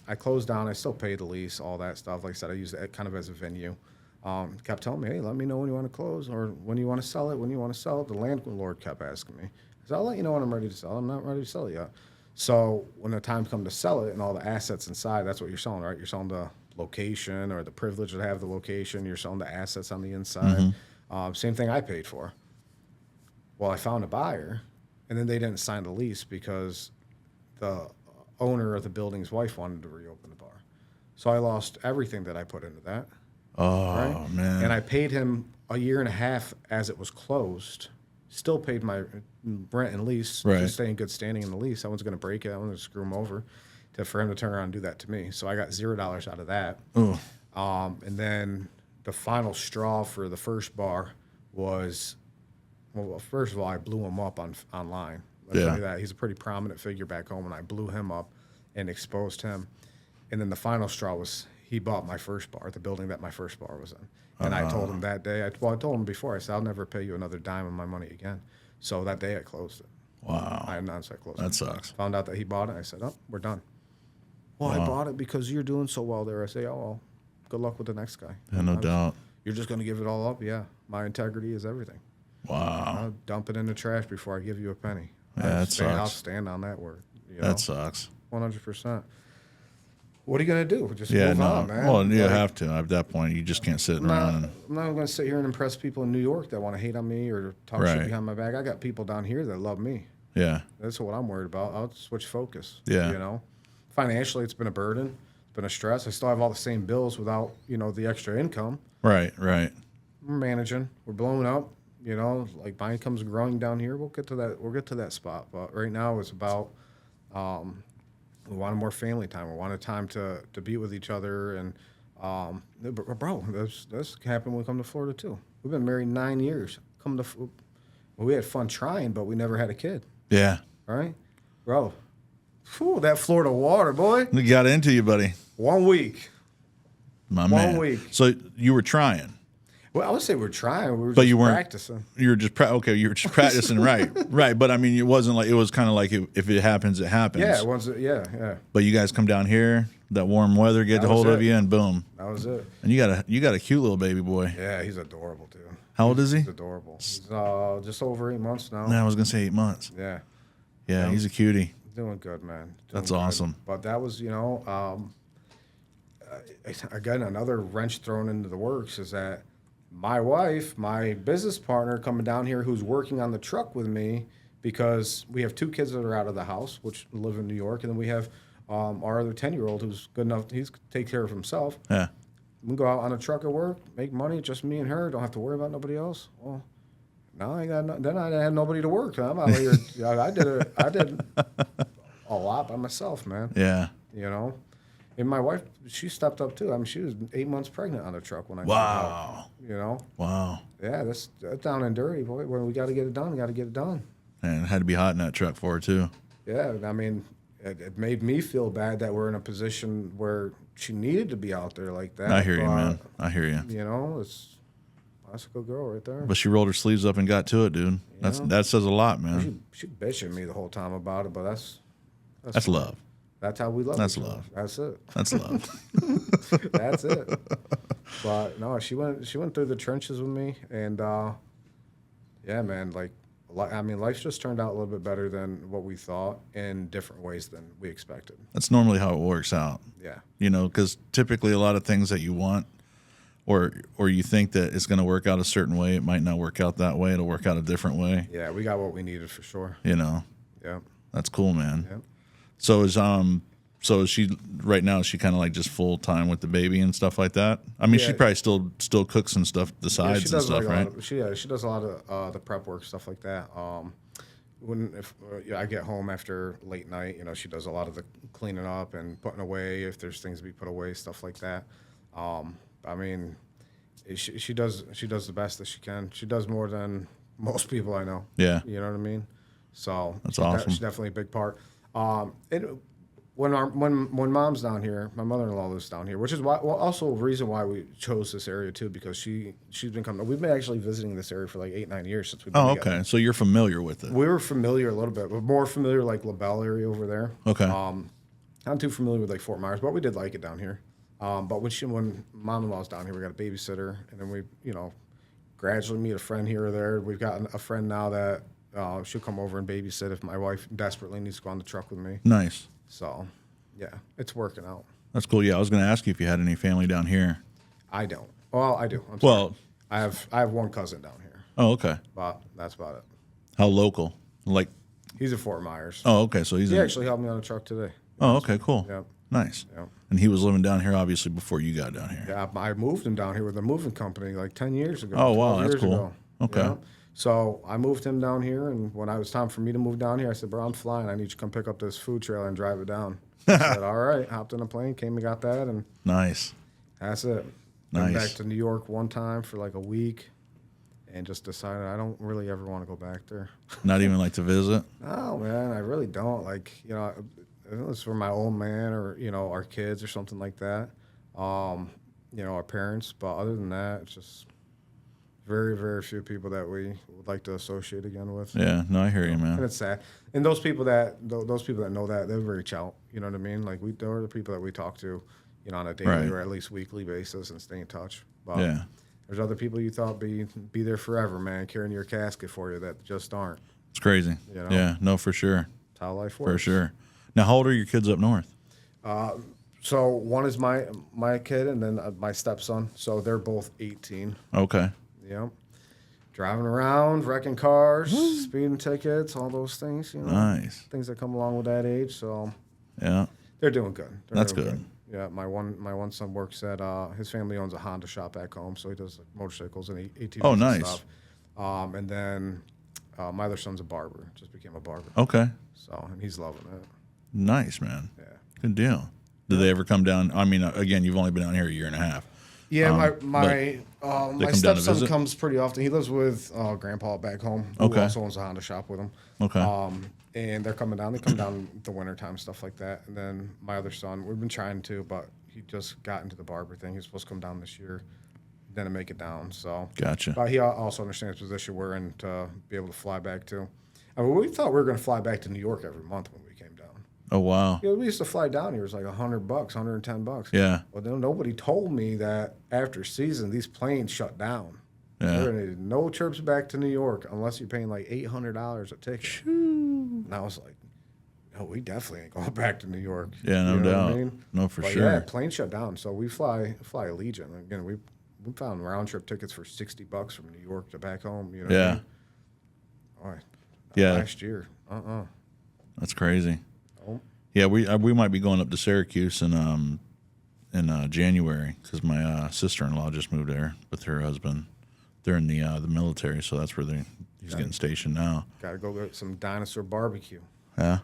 I closed down. I still paid the lease, all that stuff. Like I said, I used it kind of as a venue. Kept telling me, hey, let me know when you want to close or when you want to sell it. When you want to sell it, the landlord kept asking me. I said, I'll let you know when I'm ready to sell. I'm not ready to sell it yet. So when the time comes to sell it and all the assets inside, that's what you're selling, right? You're selling the location or the privilege to have the location. You're selling the assets on the inside. Same thing I paid for. Well, I found a buyer, and then they didn't sign the lease because the owner of the building's wife wanted to reopen the bar. So I lost everything that I put into that. Oh, right? man. And I paid him a year and a half as it was closed. Still paid my rent and lease to stay in good standing in the lease. I wasn't going to break it. I wasn't going to screw him over for him to turn around and do that to me. So I got $0 out of that. And then the final straw for the first bar was, well, first of all, I blew him up online. I'll tell you that. He's a pretty prominent figure back home, and I blew him up and exposed him. And then the final straw was he bought my first bar, the building that my first bar was in. And I told him that day, I told him before, I said, I'll never pay you another dime of my money again. So that day I closed it. Wow. I announced I closed it. That sucks. Found out that he bought it. I said, oh, we're done. Well, I bought it because you're doing so well there. I say, oh, well, good luck with the next guy. Yeah, no doubt. You're just going to give it all up? Yeah. My integrity is everything. Wow. I'll dump it in the trash before I give you a penny. Yeah, that sucks. I'll stand on that word. That sucks. 100%. What are you going to do? Just move on, man. Well, you have to. At that point, you just can't sit around. I'm not going to sit here and impress people in New York that want to hate on me or talk shit behind my back. I got people down here that love me. Yeah. That's what I'm worried about. I'll switch focus. Yeah. You know? Financially, it's been a burden. It's been a stress. I still have all the same bills without, the extra income. Right, right. We're managing. We're blowing up. Like my income's growing down here. We'll get to that. We'll get to that spot. But right now, it's about we wanted more family time. We wanted time to be with each other. And bro, this happened when we come to Florida too. We've been married 9 years. We had fun trying, but we never had a kid. Yeah. Right, bro. Whew, that Florida water, boy. We got into you, buddy. 1 week. My man. 1 week. So you were trying. Well, I would say we're trying. We were But just you weren't practicing. You were just you were just practicing, right? Right. But I mean, it wasn't like it was kind of like if it happens, it happens. Yeah, it was. Yeah. But you guys come down here, that warm weather, get a hold of you, and boom. That was it. And you got a cute little baby boy. Yeah, he's adorable too. How old is he? He's adorable. He's just over 8 months now. No, I was gonna say 8 months. Yeah. Yeah, he's a cutie. Doing good, man. That's awesome. But that was, again, another wrench thrown into the works is that my wife, my business partner coming down here who's working on the truck with me because we have 2 kids that are out of the house, which live in New York, and then we have our other 10-year-old who's good enough, he's take care of himself. Yeah. We go out on a truck at work, make money, just me and her, don't have to worry about nobody else. Well, now I got then I had nobody to work. I'm out here. I did a lot by myself, man. Yeah. And my wife, she stepped up too. I mean, she was 8 months pregnant on the truck when I Wow. got out, Wow. Yeah, that's down and dirty, boy. When we got to get it done, got to get it done. And it had to be hot in that truck for her too. Yeah, I mean, it made me feel bad that we're in a position where she needed to be out there like that. I hear you, man. I hear you. That's a good girl right there. But she rolled her sleeves up and got to it, dude. That says a lot, man. She bitching me the whole time about it, but that's love. That's how we love. That's each other. love. That's it. That's love. That's it. But no, she went through the trenches with me, and yeah, man. Life's just turned out a little bit better than what we thought in different ways than we expected. That's normally how it works out. Yeah. Because typically a lot of things that you want, or you think that it's going to work out a certain way, it might not work out that way. It'll work out a different way. Yeah, we got what we needed for sure. Yeah. That's cool, man. Yeah. So is she right now? Is she kind of like just full time with the baby and stuff like that? I mean, she probably still cooks and stuff, the sides and stuff, right? She does a lot of the prep work, stuff like that. If I get home after late night, she does a lot of the cleaning up and putting away if there's things to be put away, stuff like that. I mean, she does the best that she can. She does more than most people I know. Yeah. You know what I mean? So that's awesome. She's definitely a big part. when mom's down here, my mother-in-law lives down here, which is why, well, also a reason why we chose this area too, because she's been coming. We've been actually visiting this area for like 8-9 years since we've been together. Okay. So you're familiar with it. We were familiar a little bit, but more familiar like LaBelle area over there. Okay. Not too familiar with like Fort Myers, but we did like it down here. But when mom-in-law's down here, we got a babysitter, and then we gradually meet a friend here or there. We've got a friend now that she'll come over and babysit if my wife desperately needs to go on the truck with me. Nice. So, yeah, it's working out. That's cool. Yeah, I was going to ask you if you had any family down here. I don't. Well, I do. I'm sorry. Well, I have one cousin down here, oh, okay. but that's about it. How local? Like, He's at Fort Myers. oh, okay. So he's He actually helped me on the truck today. Oh, okay, cool. Yep. Nice. Yep. And he was living down here obviously before you got down here. Yeah, I moved him down here with a moving company like 10 years ago. Oh, wow, 12 that's years cool. ago. Okay. Yeah. So I moved him down here, and when it was time for me to move down here, I said, bro, I'm flying. I need you to come pick up this food trailer and drive it down. I said, all right. Hopped in a plane, came and got that, and Nice. that's it. Nice. Went back to New York one time for like a week and just decided I don't really ever want to go back there. Not even like to visit? No, man, I really don't. Like, it's for my old man or, our kids or something like that. Our parents. But other than that, it's just very, very few people that we would like to associate again with. Yeah, no, I hear you, And man. it's sad. And those people that know that, they'll reach out. You know what I mean? Like, they're the people that we talk to, on a daily Right. or at least weekly basis and stay in touch. But Yeah. there's other people you thought be there forever, man, carrying your casket for you that just aren't. It's crazy. Yeah, no, for sure. That's how life works. For sure. Now, how old are your kids up north? So one is my kid, and then my stepson. So they're both 18. Okay. Yep. Driving around, wrecking cars, speeding tickets, all those things. Nice. Things that come along with that age. So Yeah. they're doing good. That's good. Yeah, my one son works at his family owns a Honda shop back home, so he does like motorcycles and ATVs Oh, and nice. stuff. And then my other son's a barber, just became a barber. Okay. So and he's loving it. Nice, man. Yeah. Good deal. Did they ever come down? I mean, again, you've only been down here a year and a half. Yeah, my come down to stepson visit? comes pretty often. He lives with Grandpa back home, who Okay. also owns a Honda shop with him. Okay. And they're coming down. They come down the wintertime, stuff like that. And then my other son, we've been trying to, but he just got into the barber thing. He's supposed to come down this year, didn't make it down. So Gotcha. But he also understands the position we're in to be able to fly back to. I mean, we thought we were going to fly back to New York every month when we came down. Oh, wow. We used to fly down here. It was like $100, $110. Yeah. Well, then nobody told me that after season, these planes shut down. Yeah. There ain't no trips back to New York unless you're paying like $800 a ticket. And I was like, no, we definitely ain't going back to New York. Yeah, no You know what doubt. No, for But sure. yeah, plane shut down. So we fly Allegiant. Again, we found round trip tickets for $60 from New York to back home. You know Yeah. what I mean? All right. Yeah. Last year. That's crazy. Oh. Yeah, we might be going up to Syracuse in January because my sister-in-law just moved there with her husband. They're in the military, so that's where he's getting stationed now. Got to go get some dinosaur barbecue. Yeah,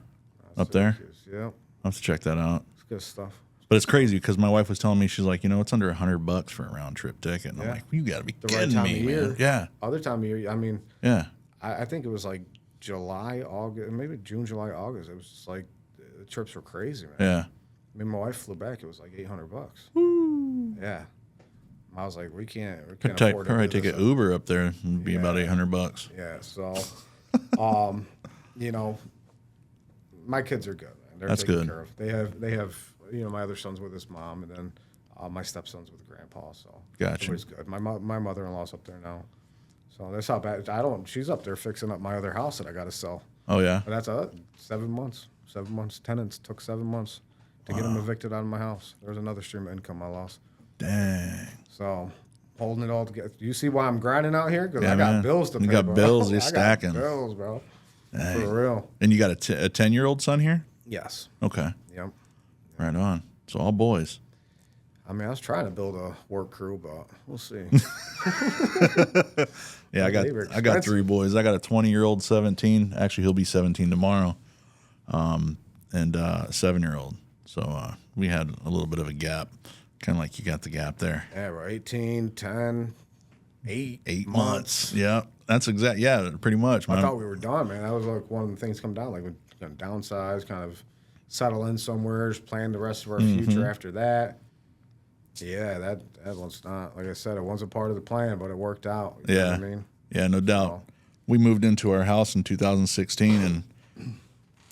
up there. Yeah. I'll have to check that out. It's good stuff. But it's crazy because my wife was telling me, she's like, it's under $100 for a round trip ticket, and I'm Yeah. like, you got to be The right kidding time me, of man. year. Yeah, Other time of year, I mean, yeah, I think it was like July, August, maybe June, July, August. It was just like the trips were crazy, man. yeah. I mean, my wife flew back. It was like $800. Yeah. I was like, we can't afford to Probably do take this. an Uber up there and be about $800. Yeah. So, my kids are good, man. They're That's taken good. care of. They have, my other son's with his mom, and then my stepson's with grandpa. So Gotcha. everybody's good. My mother-in-law's up there now. So that's how bad. She's up there fixing up my other house that I got to sell. Oh yeah, But that's 7 months. 7 months. Tenants took 7 months to get them evicted out of my house. There was another stream of income I lost. dang. So holding it all together. You see why I'm grinding out here? Because Yeah, I got man. bills to pay. You got bro. bills, you're I got stacking. bills, bro. Dang. For real. And you got a 10-year-old son here? Yes. Okay, Yep. right on. So all boys. I mean, I was trying to build a work crew, but we'll see. Yeah, They were I got expensive. 3 boys. I got a 20-year-old, 17. Actually, he'll be 17 tomorrow, and a 7-year-old. So we had a little bit of a gap, kind of like you got the gap there. Yeah, we're 18, 10, 8. 8 months. Yeah, that's exact. Yeah, pretty much. I Man. thought we were done, man. That was like one of the things come down. Like we're going to downsize, kind of settle in somewhere, just plan the rest of our future after that. Yeah, that one's not, like I said, it wasn't part of the plan, but it worked out. You know what I mean? Yeah, no doubt. We moved into our house in 2016, and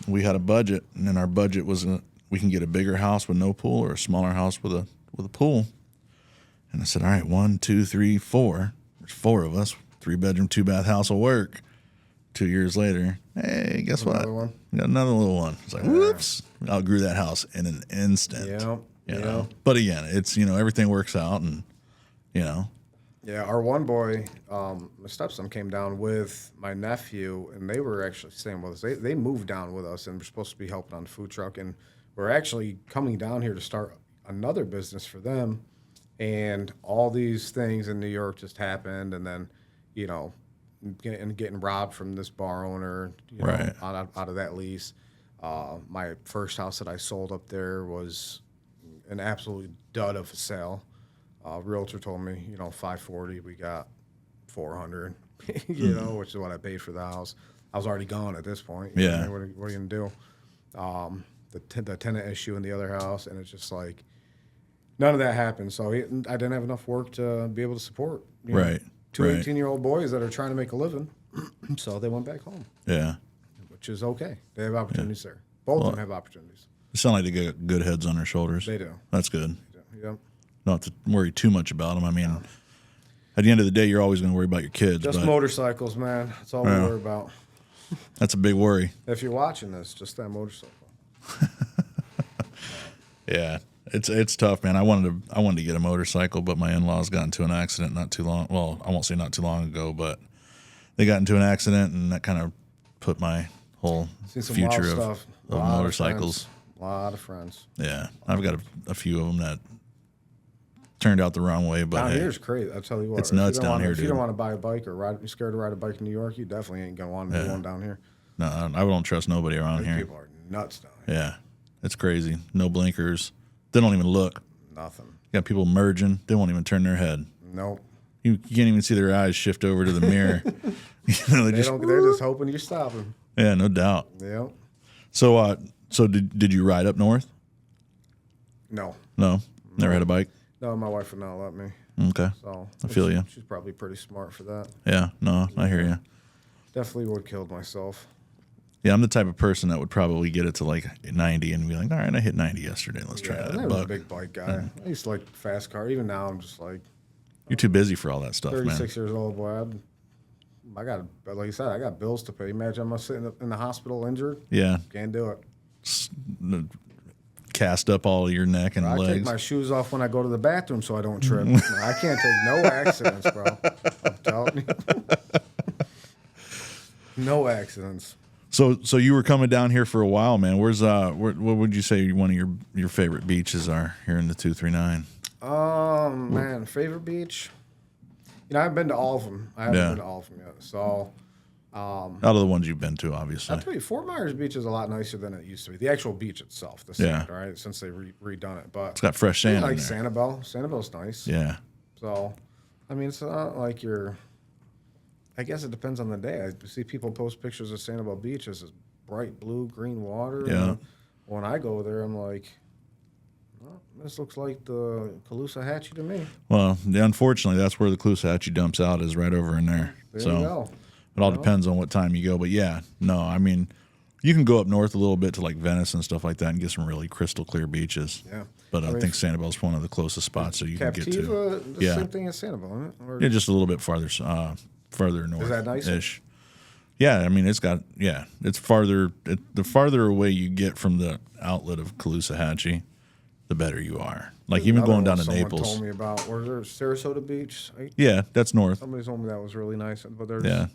we had a budget, and then our budget was we can get a bigger house with no pool or a smaller house with a pool. And I said, all right, 1, 2, 3, 4. There's 4 of us. 3-bedroom, 2-bath house will work. 2 years later, hey, guess what? One. We got another little one. It's like, whoops, outgrew that house in an instant. Yeah. You know? But again, it's, everything works out, and, Yeah, our one boy, my stepson came down with my nephew, and they were actually staying with us. They moved down with us, and we're supposed to be helping on the food truck, and we're actually coming down here to start another business for them. And all these things in New York just happened, and then, getting robbed from this bar owner, Right. out of that lease. My first house that I sold up there was an absolute dud of a sale. Realtor told me, $540, we got $400, which is what I paid for the house. I was already gone at this point. Yeah. What are you going to do? The tenant issue in the other house, and it's just like, none of that happened. So I didn't have enough work to be able to support Right. two right. 18-year-old boys that are trying to make a living. So they went back home, Yeah. which is okay. They have opportunities there. Both of them have opportunities. It sounds like they got good heads on their shoulders. They do. That's good. Yep. Not to worry too much about them. I mean, at the end of the day, you're always going to worry about your kids. Just but motorcycles, man. That's all we worry about. that's a big worry. If you're watching this, just that motorcycle. Yeah. It's tough, man. I wanted to get a motorcycle, but my in-laws got into an accident not too long. Well, I won't say not too long ago, but they got into an accident, and that kind of put my whole future of motorcycles. A lot of friends. Yeah, I've got a few of them that turned out the wrong way, but Down hey, here's crazy. I'll tell you what. it's nuts down here, If dude. you don't want to buy a bike or you're scared to ride a bike in New York, you definitely ain't gonna want to do one down here. No, I don't trust nobody around here. People are nuts down here. Yeah, it's crazy. No blinkers. They don't even look. Nothing. You got people merging. They won't even turn their head. Nope. You can't even see their eyes shift over to the mirror. They're They're just hoping you stop them. Yeah, no doubt. Yep. So, did you ride up north? No. No, never had a bike. No, my wife would not let me. Okay, So I feel you. She's probably pretty smart for that. Yeah, no, I hear you. Definitely would have killed myself. Yeah, I'm the type of person that would probably get it to like 90 and be like, all right, I hit 90 yesterday. Let's try I that. never was a Buck. big bike guy. I used to like fast car. Even now, I'm just like You're too busy for all that stuff, man. 36 years old, boy. I got, like you said, I got bills to pay. Imagine I'm sitting in the hospital injured. Yeah, Can't do it. cast up all your neck and I take legs. my shoes off when I go to the bathroom so I don't trip. I can't take no accidents, bro. I'm telling you. No accidents. So you were coming down here for a while, man. What would you say one of your favorite beaches are here in the 239? Man, favorite beach? I've been to all of them. I haven't been to all of them yet. So, Out of the ones you've been to, obviously. I'll tell you, Fort Myers Beach is a lot nicer than it used to be. The actual beach itself, the sand, right? Since they redone it, but It's got fresh sand in like there. Sanibel. Sanibel's nice. Yeah. So, I mean, it's not like you're. I guess it depends on the day. I see people post pictures of Sanibel Beach as this bright blue, green water. Yeah. And when I go there, I'm like, well, this looks like the Caloosahatchee to me. Well, unfortunately, that's where the Caloosahatchee dumps out is right over in there. There so you go. it all depends on what time you go. But yeah, no, I mean, you can go up north a little bit to like Venice and stuff like that and get some really crystal clear beaches. Yeah. But I mean, think Sanibel's one of the closest spots that you can get to. Captiva, the Yeah. same thing as Sanibel, isn't it? Or Yeah, just a little bit farther north. Is that nicer? Ish. Yeah, I mean, it's farther. The farther away you get from the outlet of Caloosahatchee, the better you are. Like even Another going down one to someone Naples. told me about, where's there, Sarasota Beach? Yeah, that's north. Somebody told me that was really nice. But there's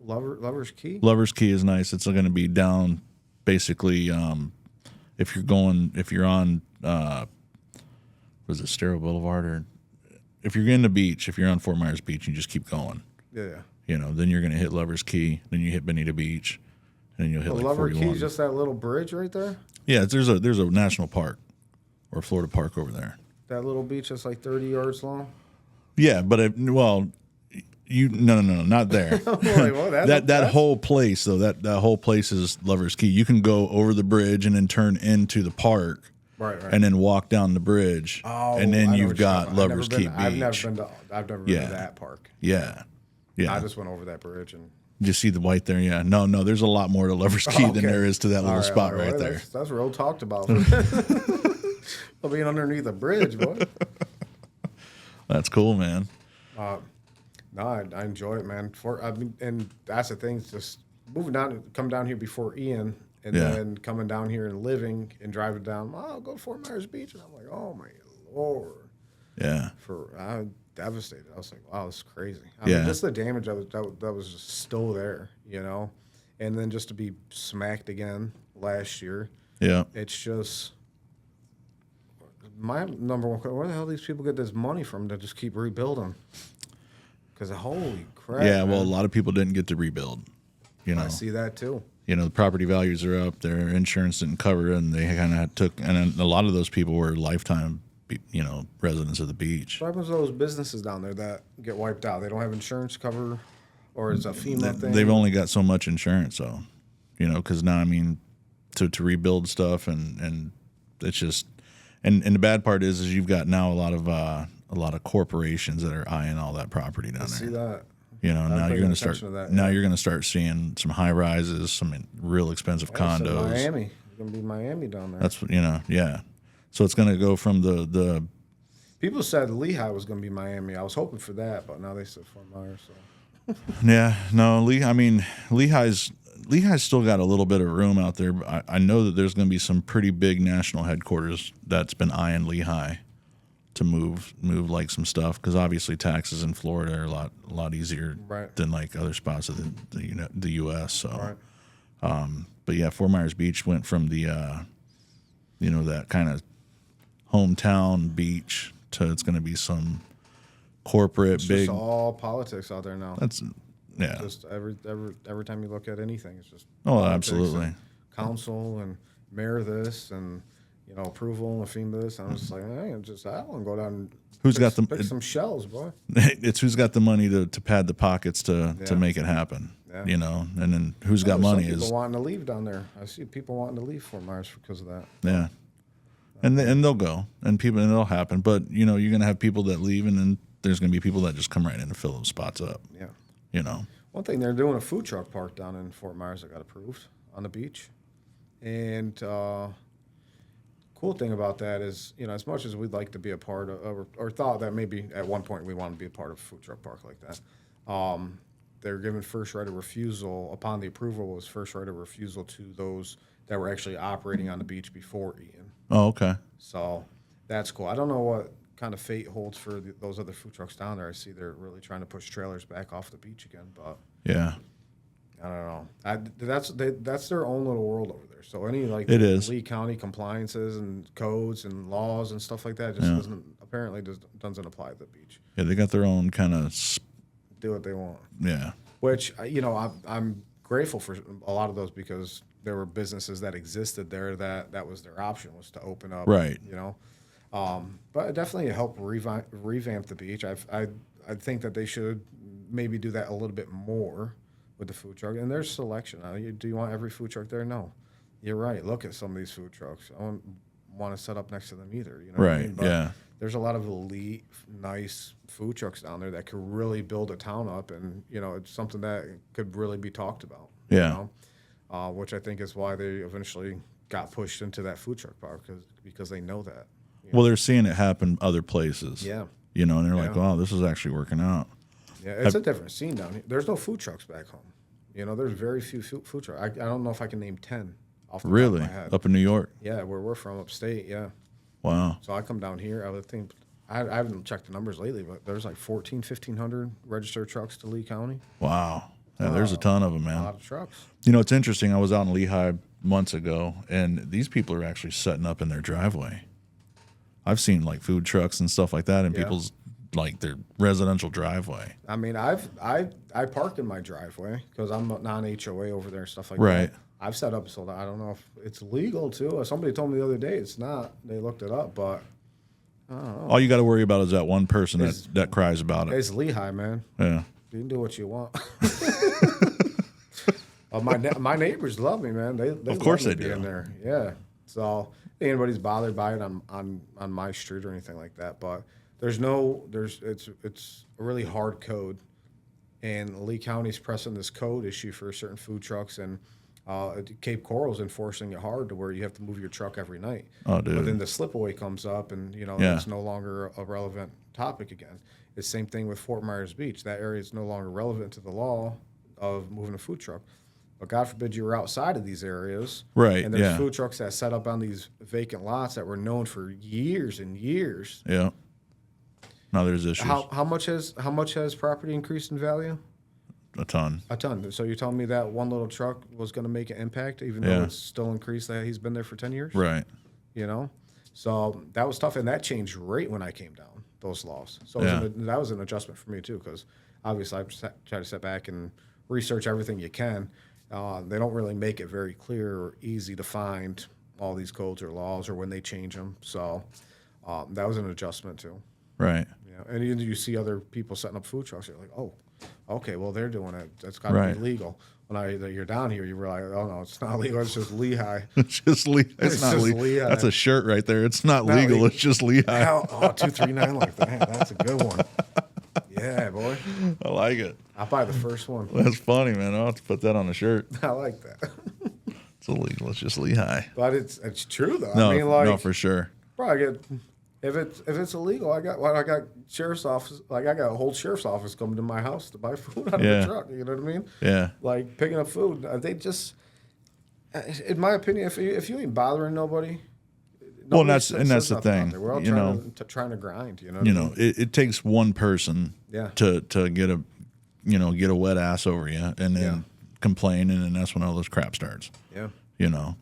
Lover's Key? Lover's Key is nice. It's going to be down basically if you're on was it Stero Boulevard, or if you're in the beach, if you're on Fort Myers Beach, you just keep going. Yeah. Then you're going to hit Lover's Key, then you hit Bonita Beach, and then you'll hit like Lover 41. Key's just that little bridge right there? Yeah, there's a national park or Florida park over there. That little beach that's like 30 yards long? Yeah, but No, not there. I'm like, well, that whole place though, that whole place is Lover's Key. You can go over the bridge and then turn into the park, right. and then walk down the bridge, and then you've got Lover's Key Beach. I've never been to that park. Yeah. I just went over that bridge and. You see the white there? Yeah. No, there's a lot more to Lover's Key than there is to that little spot right there. That's real talked about. I'll being underneath a bridge, boy. That's cool, man. No, I enjoy it, man. And that's the thing. It's just moving down, come down here before Ian, and then coming down here and living and driving down. Oh, I'll go to Fort Myers Beach, and I'm like, oh my Lord. Yeah. I'm devastated. I was like, wow, this is crazy. I mean, just the damage that was just still there, you know, and then just to be smacked again last year. Yeah. It's just my number one question: where the hell do these people get this money from to just keep rebuilding? Because holy crap! Yeah, well, a lot of people didn't get to rebuild. You know, I see that too. You know, the property values are up. Their insurance didn't cover it, and they kind of took. And a lot of those people were lifetime, you know, residents of the beach. What happens to those businesses down there that get wiped out? They don't have insurance cover, or it's a FEMA thing. They've only got so much insurance, though. You know, because now I mean, to rebuild stuff, and it's just, and the bad part is you've got now a lot of corporations that are eyeing all that property down there. See that? You know, now you're going to start. Now you're going to start seeing some high rises, some real expensive condos. Miami, it's going to be Miami down there. That's what yeah. So it's going to go from the. People said Lehigh was going to be Miami. I was hoping for that, but now they said Fort Myers. So. Yeah, no, Lehigh's still got a little bit of room out there. But I know that there's going to be some pretty big national headquarters that's been eyeing Lehigh to move like some stuff, because obviously taxes in Florida are a lot easier than like other spots of the U.S. So, but yeah, Fort Myers Beach went from the that kind of hometown beach to it's going to be some corporate it's big. Just all politics out there now. That's Just every time you look at anything, it's just absolutely council and mayor this and approval and FEMA this. I'm just like, hey, I want to go down and pick some shells, boy. It's who's got the money to pad the pockets to make it happen. Yeah. And then who's got money some people is wanting to leave down there. I see people wanting to leave Fort Myers because of that. Yeah. And they'll go, and it'll happen. But you're going to have people that leave, and then there's going to be people that just come right in and fill those spots up. Yeah. One thing, they're doing a food truck park down in Fort Myers that got approved on the beach, and cool thing about that is, as much as we'd like to be a part of, or thought that maybe at one point we want to be a part of a food truck park like that, they're given first right of refusal upon the approval. Was first right of refusal to those that were actually operating on the beach before Ian. Oh, okay. So that's cool. I don't know what kind of fate holds for those other food trucks down there. I see they're really trying to push trailers back off the beach again, but yeah, I don't know. That's their own little world over there. So any Lee County compliances and codes and laws and stuff like that just doesn't apply to the beach. Yeah, they got their own kind of do what they want. Yeah, which I'm grateful for a lot of those, because there were businesses that existed there that was their option, was to open up. Right. But it definitely helped revamp the beach. I think that they should maybe do that a little bit more with the food truck. And there's selection. Do you want every food truck there? No. You're right. Look at some of these food trucks. I don't want to set up next to them either. You know what I mean? But yeah. There's a lot of elite, nice food trucks down there that could really build a town up, and it's something that could really be talked about. Yeah. Which I think is why they eventually got pushed into that food truck park, because they know that. Well, they're seeing it happen other places. Yeah. And they're like, wow, this is actually working out. Yeah, it's a different scene down here. There's no food trucks back home. There's very few food trucks. I don't know if I can name 10 off the top of my head. Up in New York? Yeah, where we're from, upstate, yeah. Wow. So I come down here, I would think, I haven't checked the numbers lately, but there's like 1,500 registered trucks to Lee County. Wow. Yeah, there's a ton of them, man. A lot of trucks. It's interesting. I was out in Lehigh months ago, and these people are actually setting up in their driveway. I've seen like food trucks and stuff like that in people's their residential driveway. I mean, I parked in my driveway because I'm non-HOA over there and stuff like that. I've set up so that I don't know if it's legal too. Somebody told me the other day it's not. They looked it up, but I don't know. All you got to worry about is that one person that cries about it. It's Lehigh, man. Yeah. You can do what you want. My neighbors love me, man. They Of course love me they do. being there. Yeah. So anybody's bothered by it on my street or anything like that. But it's a really hard code, and Lee County's pressing this code issue for certain food trucks, and Cape Coral's enforcing it hard to where you have to move your truck every night. Oh, dude. But then the slipaway comes up, and it's no longer a relevant topic again. It's the same thing with Fort Myers Beach. That area is no longer relevant to the law of moving a food truck. But God forbid you were outside of these areas. Right, And there's yeah. food trucks that set up on these vacant lots that were known for years and years. Yeah. Now there's issues. How much has property increased in value? A ton. A ton. So you're telling me that one little truck was going to make an impact, even Yeah. though it's still increased that he's been there for 10 years? Right. So that was tough, and that changed right when I came down, those laws. So that was an adjustment for me, too, because obviously I try to sit back and research everything you can. They don't really make it very clear or easy to find all these codes or laws or when they change them. So that was an adjustment, too. Right. And you see other people setting up food trucks. You're like, oh, okay, well, they're doing it. That's got to Right. be legal. When you're down here, you realize, oh, no, it's not legal. It's just Lehigh. It's just It's not just legal. Lehigh. That's a shirt right there. It's not legal. legal. It's just Lehigh. 239 like that. That's a good one. Yeah, boy. I like it. I'll buy the first one. That's funny, man. I'll have to put that on a shirt. I like that. It's illegal. It's just Lehigh. But it's true, though. No, I mean, no, for sure. bro, I get if it's illegal, I got sheriff's office, like I got a whole sheriff's office coming to my house to buy food out of the truck. You know what I mean? Yeah. Like picking up food. They just, in my opinion, if you ain't bothering nobody. Well, nobody that's says the nothing out thing. there. We're all trying to grind. You know. You know, it takes one person Yeah. to get a wet ass over you and then complain, and then that's when all this crap starts. Yeah. You know.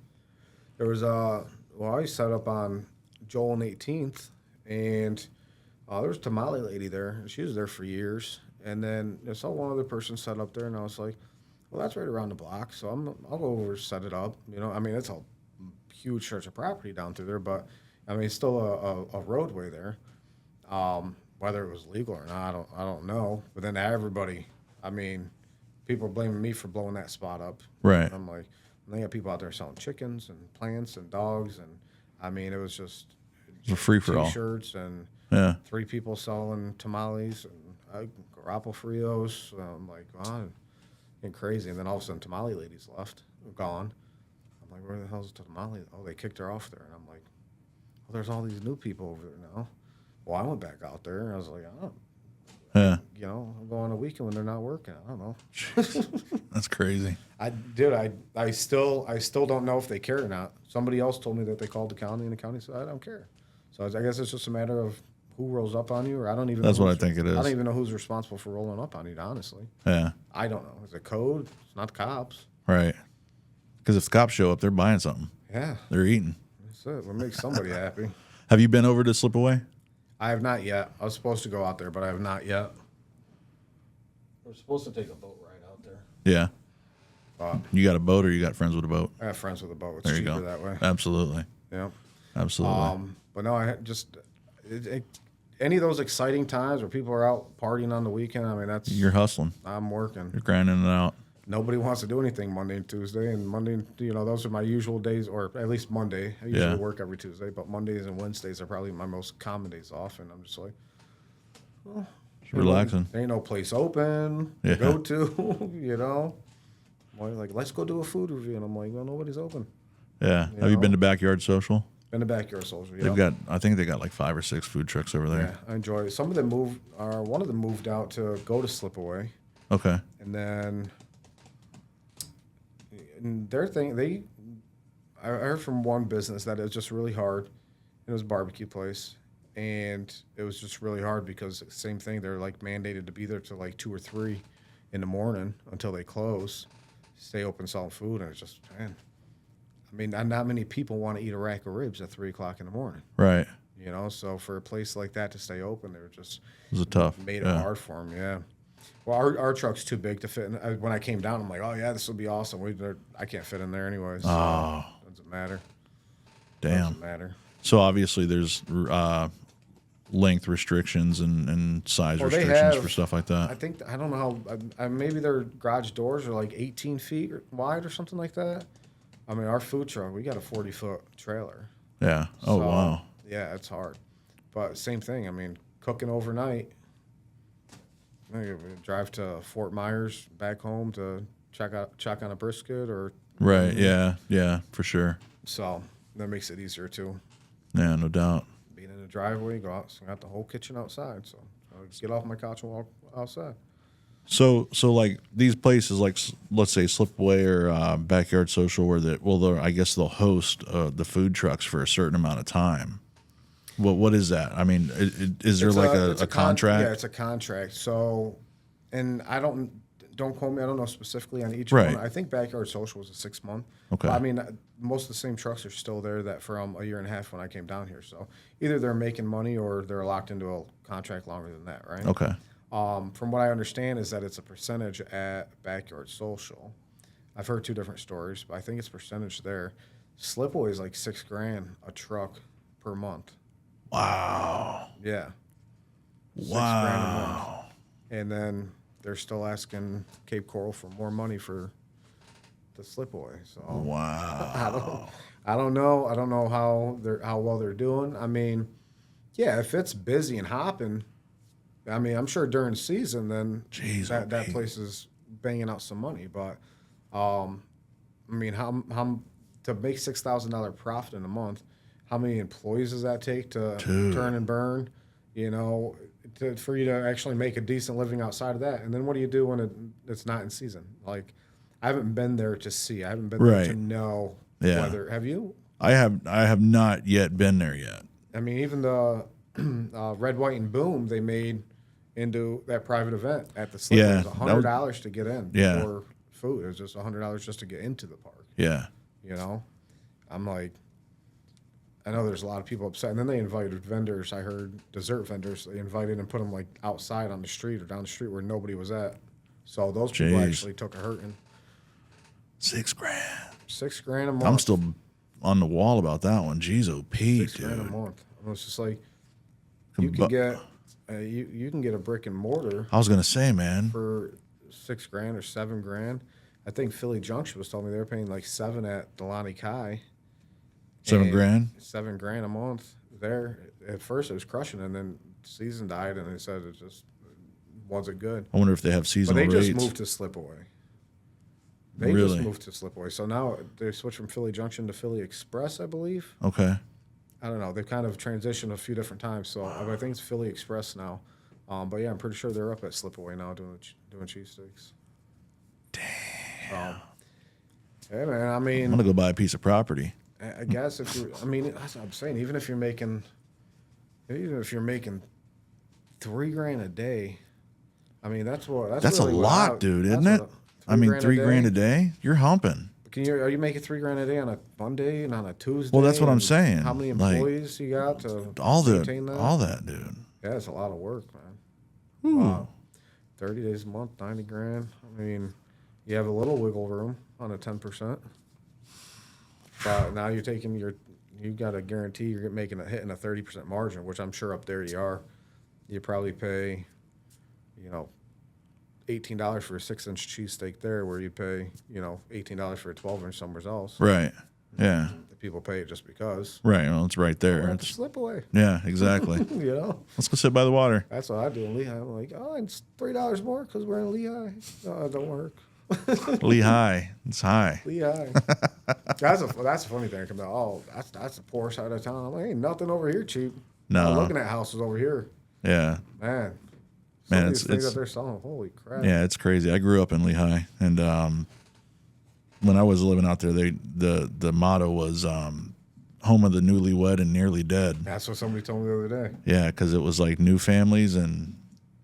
There was I set up on Joel and 18th, and there was a tamale lady there. She was there for years, and then I saw one other person set up there, and I was like, well, that's right around the block, so I'll go over and set it up. You know, I mean, it's a huge stretch of property down through there, but I mean, it's still a roadway there. Whether it was legal or not, I don't know. But then everybody, I mean, people are blaming me for blowing that spot up. Right. And I'm like, they got people out there selling chickens and plants and dogs, and I mean, it was just It's a free for all. T-shirts and Yeah. 3 people selling tamales and grapple Fritos. I'm like, wow, getting crazy. And then all of a sudden, tamale ladies left, gone. I'm like, where the hell's the tamale? Oh, they kicked her off there. And I'm like, well, there's all these new people over there now. Well, I went back out there, and I was like, oh, Yeah. you know, I'll go on a weekend when they're not working. I don't know. That's crazy. I still don't know if they care or not. Somebody else told me that they called the county, and the county said, I don't care. So I guess it's just a matter of who rolls up on you, or I don't even That's know what I think it is. I don't even know who's responsible for rolling up on you, honestly. Yeah. I don't know. Is it code? It's not the cops. Right. Because if the cops show up, they're buying something. Yeah. They're eating. That's it. What makes somebody happy? Have you been over to Slipaway? I have not yet. I was supposed to go out there, but I have not yet. We're supposed to take a boat ride out there. Yeah. You got a boat, or you got friends with a boat? I have friends with a boat. It's There you cheaper go. that way. Absolutely. Yeah. Absolutely. But no, I just any of those exciting times where people are out partying on the weekend. I mean, that's You're hustling. I'm working. You're grinding it out. Nobody wants to do anything Monday and Tuesday, and Monday, those are my usual days, or at least Monday. I usually work every Tuesday, but Mondays and Wednesdays are probably my most common days off, and I'm just like, well, Relaxing. there ain't no place open to go to, Well, like, let's go do a food review, and I'm like, well, nobody's open. Yeah. Have you been to Backyard Social? In the backyard social, I think they got like 5 or 6 food trucks over there. Yeah, I enjoy it. Some of them one of them moved out to go to Slipaway. Okay. And then their thing, I heard from one business that it was just really hard. It was a barbecue place, and it was just really hard because same thing. They're like mandated to be there till like 2 or 3 in the morning until they close, stay open selling food, and it's just, man. I mean, not many people want to eat a rack of ribs at 3 o'clock in the morning. Right. So for a place like that to stay open, they were just It was tough. made it hard for them. Yeah. Well, our truck's too big to fit in. When I came down, I'm like, oh, yeah, this will be awesome. I can't fit in there anyways. So Oh. doesn't matter. Damn. Doesn't matter. So obviously there's length restrictions and size Well, they restrictions have- for stuff like I that. think, I don't know how, maybe their garage doors are like 18 feet wide or something like that. I mean, our food truck, we got a 40-foot trailer. Yeah. Oh, So, wow. Yeah, it's hard. But same thing. I mean, cooking overnight. We drive to Fort Myers, back home to check on a brisket or Right. Yeah. Yeah, for sure. so that makes it easier too. Yeah, no doubt. Being in the driveway, got the whole kitchen outside, so I just get off my couch and walk outside. So like these places, like let's say Slipaway or Backyard Social, I guess they'll host the food trucks for a certain amount of time. What is that? I mean, is there It's a contract? Yeah, it's a contract. So, and don't quote me. I don't know specifically on each Right. one. I think Backyard Social was a 6-month. Okay. But, I mean, most of the same trucks are still there that from a year and a half when I came down here. So either they're making money or they're locked into a contract longer than that, right? Okay. From what I understand is that it's a percentage at Backyard Social. I've heard 2 different stories, but I think it's percentage there. Slipaway is like $6,000 a truck per month. Wow. Yeah. $6,000 a Wow. month. And then they're still asking Cape Coral for more money for the Slipaway. So Wow. I don't know. I don't know how well they're doing. I mean, yeah, if it's busy and hopping, I mean, I'm sure during season then Jeez, that place is banging out some money. But I mean, how to make $6,000 profit in a month? How many employees does that take to turn and burn? You know, for you to actually make a decent living outside of that. And then what do you do when it's not in season? Like, I haven't been there to see. I haven't been there to know whether. Have you? I have not yet been there yet. I mean, even the Red, White, and Boom they made into that private event at the Slip. Yeah, It was $100 to get in for food. It was just $100 just to get into the park. Yeah. You know? I'm like, I know there's a lot of people upset. And then they invited vendors. I heard dessert vendors. They invited and put them like outside on the street or down the street where nobody was at. So those people actually took a hurting. $6,000. $6,000 a month. I'm still on the wall about that one. Jeez, Pete, $6,000 a dude. month. I was just like, you can get you can get a brick and mortar I was gonna say, man. for $6,000 or $7,000. I think Philly Junction was telling me they were paying like $7,000 at Delaney Kai. $7,000. $7,000 a month there. At first it was crushing, and then season died, and they said it just wasn't good. I wonder if they have But seasonal they rates. just moved to Slipaway. They Really? just moved to Slipaway. So now they switched from Philly Junction to Philly Express, I believe. Okay. I don't know. They've kind of transitioned a few different times. So I think it's Philly Express now. But yeah, I'm pretty sure they're up at Slipaway now doing cheesesteaks. Damn. Hey man, I I'm mean, gonna go buy a piece of property. I guess if you're, I mean, that's what I'm saying. Even if you're making $3,000 a day, I mean, that's That's really a what lot, dude, isn't it? I mean, $3,000 a day. You're humping. Are you making $3,000 a day on a Monday and on a Tuesday? Well, that's what I'm And saying. How many Like, employees you got to All maintain that? that, dude. Yeah, it's a lot of work, man. Ooh. Wow. 30 days a month, $90,000. I mean, you have a little wiggle room on a 10%. But now you're taking you got to guarantee you're hitting a 30% margin, which I'm sure up there you are. You probably pay, $18 for a 6-inch cheesesteak there, where you pay, $18 for a 12-inch somewhere else. Right. Yeah. People pay it just because. Right. Well, it's right there. We're at the It's, Slipaway. yeah, exactly. Let's go sit by the water. That's what I do in Lehigh. I'm like, it's $3 more because we're in Lehigh. No, it don't work. Lehigh. It's high. Lehigh. That's a funny thing. Come out. That's the poor side of town. I'm like, ain't nothing over here cheap. No. I'm looking at houses over here. Yeah. Man. Man, Some of these things it's that they're selling. Holy crap. Yeah, it's crazy. I grew up in Lehigh, and when I was living out there, the motto was "Home of the newlywed and nearly dead." That's what somebody told me the other day. Yeah, because it was like new families and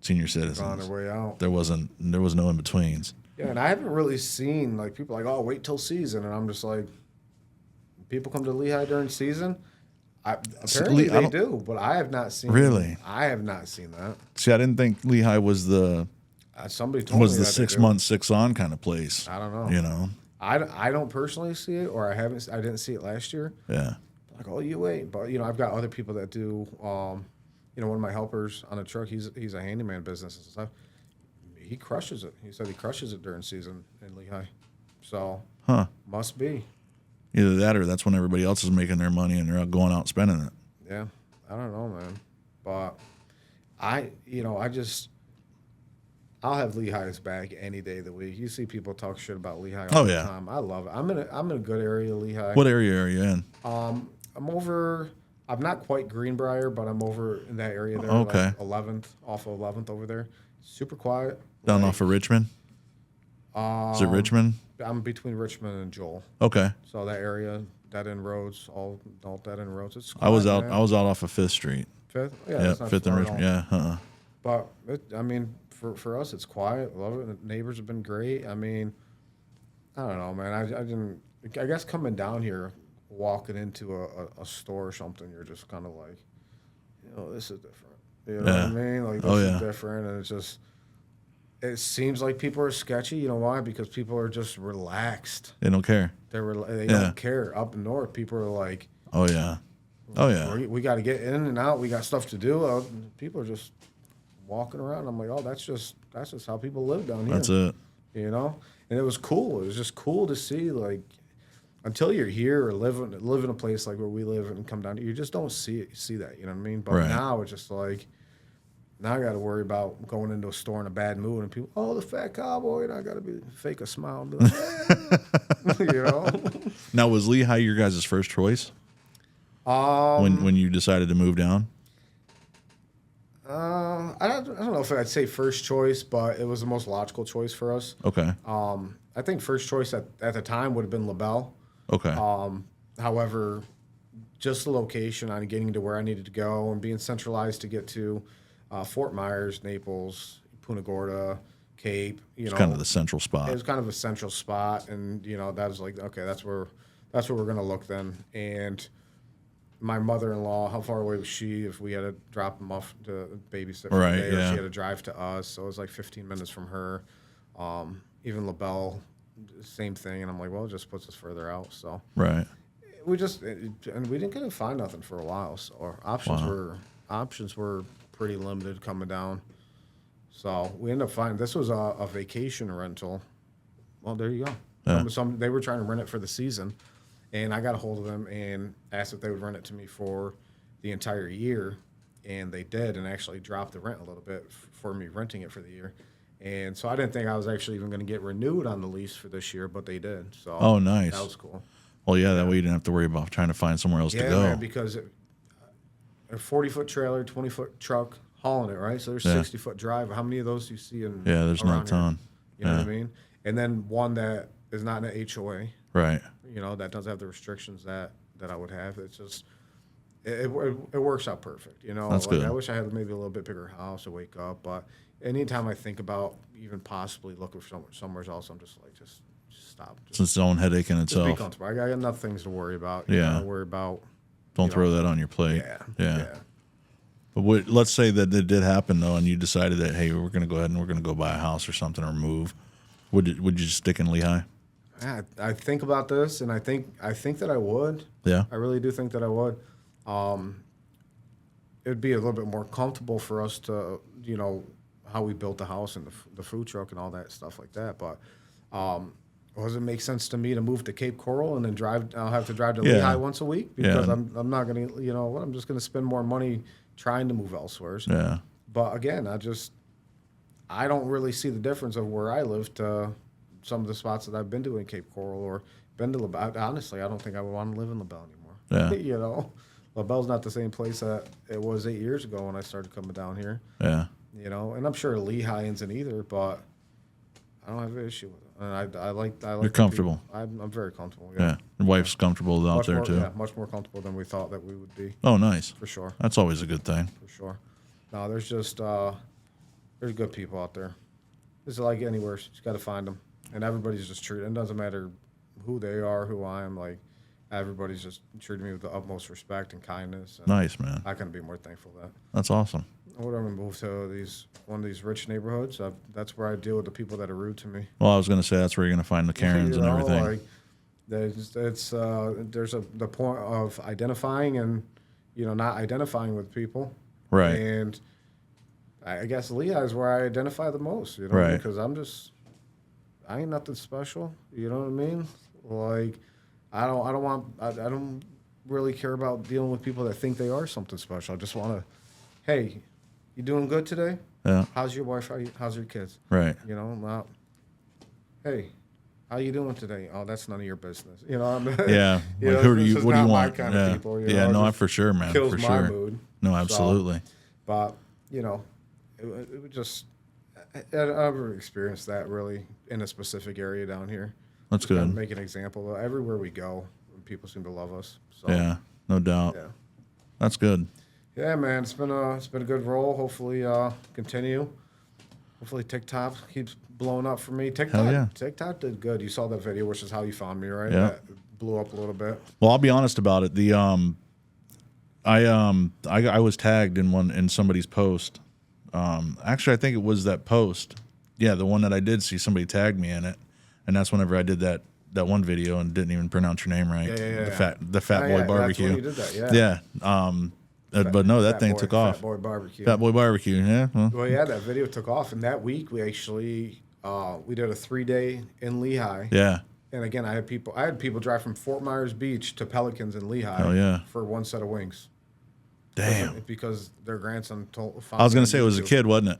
senior On citizens. their way out. There was no in betweens. Yeah, and I haven't really seen like people like, wait till season, and I'm just like, people come to Lehigh during season. Apparently they do, but I have not seen. Really? I have not seen that. See, I didn't think Lehigh was the Somebody told me the that 6 they do. months, 6 on kind of place. I don't know. You know? I don't personally see it, or I didn't see it last year. Yeah. Like, you wait, but I've got other people that do one of my helpers on a truck, he's a handyman business and stuff. He crushes it. He said he crushes it during season in Lehigh. So, must be. Either that or that's when everybody else is making their money and they're out going out spending it. Yeah, I don't know, man. But I'll have Lehigh's back any day of the week. You see people talk shit about Lehigh all the time. I love it. I'm in a good area of Lehigh. What area are you in? I'm not quite Greenbrier, but I'm over in that area there. Okay. Like 11th, off of 11th over there. Super quiet. Down off of Richmond? Is it Richmond? I'm between Richmond and Joel. Okay. So that area, dead end roads, all dead end roads. It's quiet, I was out off of 5th Street. 5th? Yeah, Yeah, 5th and Richmond. Yeah. But for us, it's quiet. Love it. The neighbors have been great. I mean, I don't know, man. I guess coming down here, walking into a store or something, you're just kind of like, this is different. You know what I mean? Like, this is different. And it's just, it seems like people are sketchy. You know why? Because people are just relaxed. They don't care. They don't care. Up north, people are like, oh, yeah. We got to get in and out. We got stuff to do. People are just walking around. I'm like, oh, that's just how people live down here. That's it. And it was cool. It was just cool to see, like, until you're here or live in a place like where we live and come down here, you just don't see that. You know what I mean? But now it's just like, now I got to worry about going into a store in a bad mood and people, oh, the Fat Cowboy, and I got to fake a smile and be like, Now, was Lehigh your guys' first choice? When you decided to move down? I don't know if I'd say first choice, but it was the most logical choice for us. Okay. I think first choice at the time would have been LaBelle. Okay. However, just the location on getting to where I needed to go and being centralized to get to Fort Myers, Naples, Punta Gorda, Cape. It's kind of the central spot. It was kind of a central spot, and that was like, okay, that's where we're gonna look then. And my mother-in-law, how far away was she? If we had to drop them off to babysit for the day, or she had to drive to us, so it was like 15 minutes from her. Even LaBelle, same thing, and I'm like, well, it just puts us further out. So we didn't get to find nothing for a while. So our options were pretty limited coming down. So we ended up finding this was a vacation rental. Well, there you go. Yeah. They were trying to rent it for the season. And I got a hold of them and asked if they would rent it to me for the entire year. And they did, and actually dropped the rent a little bit for me renting it for the year. And so I didn't think I was actually even going to get renewed on the lease for this year, but they did. So nice. That was cool. Well, that way you didn't have to worry about trying to find somewhere else to go. Man, because a 40-foot trailer, 20-foot truck hauling it, right? So there's 60-foot drive. How many of those do you see in? Yeah, there's not a ton. You know what I mean? And then one that is not in an HOA. Right. That doesn't have the restrictions that I would have. It's just, it works out perfect. That's good. I wish I had maybe a little bit bigger house to wake up, but anytime I think about even possibly looking for somewhere else, I'm just like, just stop. It's its own headache in itself. Just be comfortable. I got enough things to worry about. Worry about. Don't throw that on your plate. Yeah. But let's say that it did happen though, and you decided that, hey, we're going to go ahead and we're going to go buy a house or something or move. Would you just stick in Lehigh? I think about this, and I think that I would. Yeah. I really do think that I would. It'd be a little bit more comfortable for us to, how we built the house and the food truck and all that stuff like that. But does it make sense to me to move to Cape Coral and then I'll have to drive to Lehigh once a week because I'm not going to, I'm just going to spend more money trying to move elsewhere. Yeah. But again, I don't really see the difference of where I live to some of the spots that I've been to in Cape Coral or been to LaBelle. Honestly, I don't think I would want to live in LaBelle anymore. Yeah. LaBelle's not the same place that it was 8 years ago when I started coming down here. Yeah. And I'm sure Lehigh isn't either, but I don't have an issue with it. And I like. You're comfortable. I'm very comfortable. Yeah. Your wife's comfortable out there too. Yeah, much more comfortable than we thought that we would be. Oh, nice. For sure. That's always a good thing. For sure. No, there's just there's good people out there. It's like anywhere. You just got to find them. And everybody's just treated. It doesn't matter who they are, who I am. Like, everybody's just treated me with the utmost respect and kindness. And nice, man. I couldn't be more thankful for that. That's awesome. I would ever move to one of these rich neighborhoods. That's where I deal with the people that are rude to me. Well, I was going to say that's where you're going to find the Karens and everything. Like, there's the point of identifying and not identifying with people. Right. And I guess Lehigh is where I identify the most, you know, Right. because I ain't nothing special. You know what I mean? Like, I don't really care about dealing with people that think they are something special. I just want to, hey, you doing good today? Yeah. How's your wife? How's your kids? Right. You know, not, hey, how you doing today? Oh, that's none of your business. You know, Yeah. you Like, know, who do this you? is What do you not my want? kind Yeah. of people. You Yeah. know, No, it I just for sure, man. kills For my sure. mood. No, So, absolutely. but you know, it would just I've never experienced that really in a specific area down here. That's Just kind of good. make an example. Everywhere we go, people seem to love us. So Yeah. No doubt. yeah, That's good. yeah, man. It's been a good roll. Hopefully, continue. Hopefully, TikTok keeps blowing up for me. Hell yeah. TikTok did good. You saw that video, which is how you found me, right? Yeah. That blew up a little bit. Well, I'll be honest about it. I was tagged in somebody's post. Actually, I think it was that post. Yeah, the one that I did see, somebody tagged me in it, and that's whenever I did that one video and didn't even pronounce your name right. Yeah. The Fat Boy Barbecue. Barbecue. That's when you did that. Yeah. But no, that thing took off. Fat Boy Barbecue. Fat Boy Barbecue. Yeah. Well, yeah, that video took off, and that week we actually we did a 3-day in Lehigh. Yeah. And again, I had people drive from Fort Myers Beach to Pelicans in Lehigh. Oh, yeah. For one set of wings. Damn. Because their grandson told. I was gonna say it was a kid, wasn't it?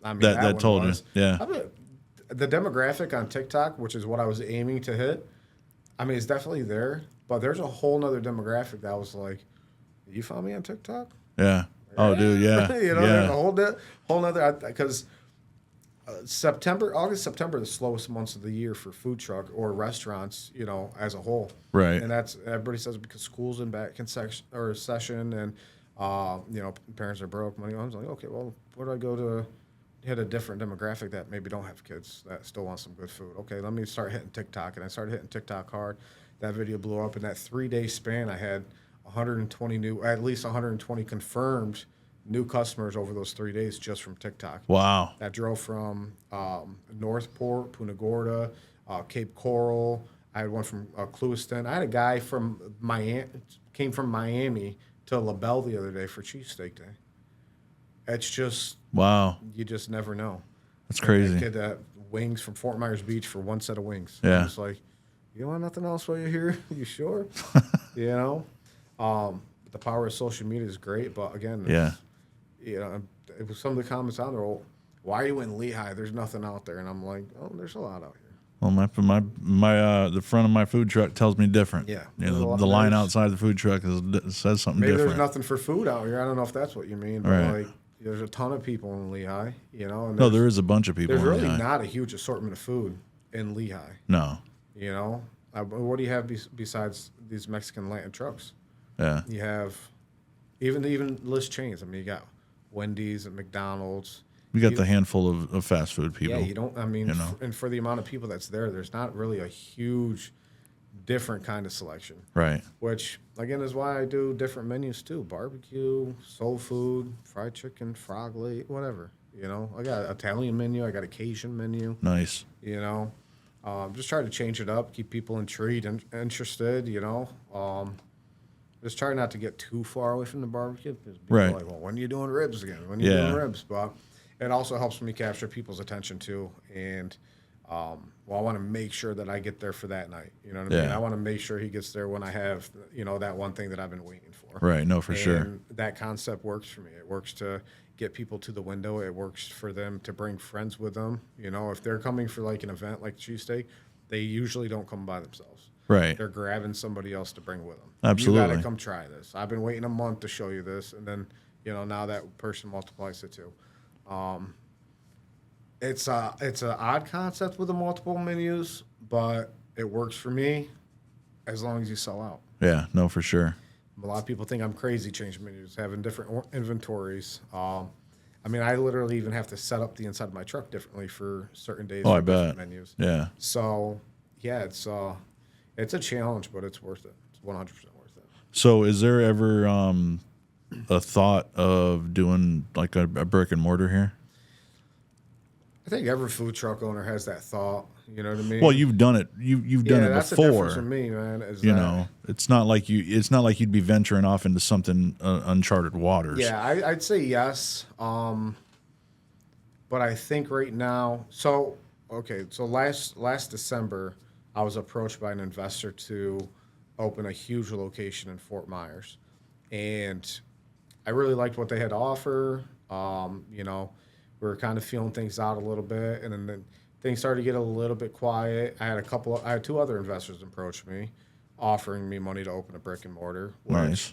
I mean, that one told was. you. Yeah. I mean, the demographic on TikTok, which is what I was aiming to hit, I mean, it's definitely there. But there's a whole nother demographic that was like, you found me on TikTok? Yeah. Oh, dude. Yeah. You know, yeah. there's a whole nother, because August, September are the slowest months of the year for food truck or restaurants, you know, as a whole. Right. And that's, everybody says because school's in back in session and, you know, parents are broke, money. I was like, okay, well, where do I go to hit a different demographic that maybe don't have kids that still want some good food? Okay, let me start hitting TikTok. And I started hitting TikTok hard. That video blew up. In that 3-day span, I had at least 120 confirmed new customers over those 3 days just from TikTok. Wow. That drove from Northport, Punta Gorda, Cape Coral. I had one from Clewiston. I had a guy from came from Miami to LaBelle the other day for cheesesteak day. It's just, wow. You just never know. That's crazy. That kid that wings from Fort Myers Beach for one set of wings. Yeah. It's like, you don't want nothing else while you're here? You sure? You know? The power of social media is great, but again, Yeah. You know, it was some of the comments out there. Well, why are you in Lehigh? There's nothing out there, and I'm like, oh, there's a lot out here. Well, the front of my food truck tells me different. Yeah. You know, the line outside the food truck says something Maybe different. there's nothing for food out here. I don't know if that's what you mean, but Right. like, there's a ton of people in Lehigh. You know, and No, there is a bunch of people. There's in really Lehigh. not a huge assortment of food in Lehigh. No. You know, what do you have besides these Mexican Latin trucks? Yeah. You have even list chains. I mean, you got Wendy's and McDonald's. We got the handful of fast food people. Yeah, you don't. I mean, you know. and for the amount of people that's there's not really a huge, different kind of selection. Right. Which again is why I do different menus too: barbecue, soul food, fried chicken, frog leg, whatever. You know, I got an Italian menu, I got a Cajun menu. Nice. You know, just try to change it up, keep people intrigued and interested. You know, just try not to get too far away from the barbecue because people Right. are like, well, when are you doing ribs again? When are you doing ribs? But it also helps me capture people's attention too. And I want to make sure that I get there for that night. You know what I mean? I want to make sure he gets there when I have, you know, that one thing that I've been waiting for. Right. No, for sure. And that concept works for me. It works to get people to the window. It works for them to bring friends with them. You know, if they're coming for like an event like cheesesteak, they usually don't come by themselves. Right. They're grabbing somebody else to bring with them. Absolutely. You got to come try this. I've been waiting a month to show you this. And then, you know, now that person multiplies it too. It's an odd concept with the multiple menus, but it works for me as long as you sell out. Yeah, no, for sure. A lot of people think I'm crazy changing menus, having different inventories. I mean, I literally even have to set up the inside of my truck differently for certain days. Oh, for I bet. Menus. Yeah. So, yeah, it's a challenge, but it's worth it. It's 100% worth it. So, is there ever a thought of doing like a brick and mortar here? I think every food truck owner has that thought. You know what I mean? Well, you've done it. You've done it that's before. the difference for me, man. Is You that, know, it's not like you'd be venturing off into something uncharted waters. Yeah, I'd say yes. But I think right now, so last December, I was approached by an investor to open a huge location in Fort Myers, and I really liked what they had to offer. You know, we were kind of feeling things out a little bit, and then things started to get a little bit quiet. I had two other investors approach me, offering me money to open a brick and mortar. Which, Nice.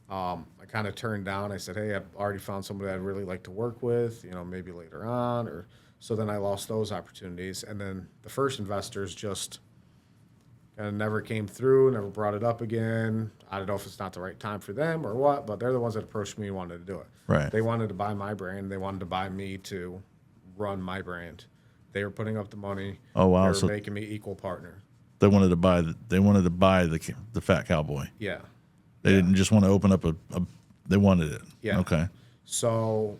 I kind of turned down. I said, "Hey, I've already found somebody I'd really like to work with. You know, maybe later on." Or so then I lost those opportunities, and then the first investors just kind of never came through, never brought it up again. I don't know if it's not the right time for them or what, but they're the ones that approached me and wanted to do it. Right. They wanted to buy my brand. They wanted to buy me to run my brand. They were putting up the money. Oh wow! They were So making me equal partner. they wanted to buy the Fat Cowboy. Yeah. They didn't just want to open up a. They wanted it. Yeah. Okay. So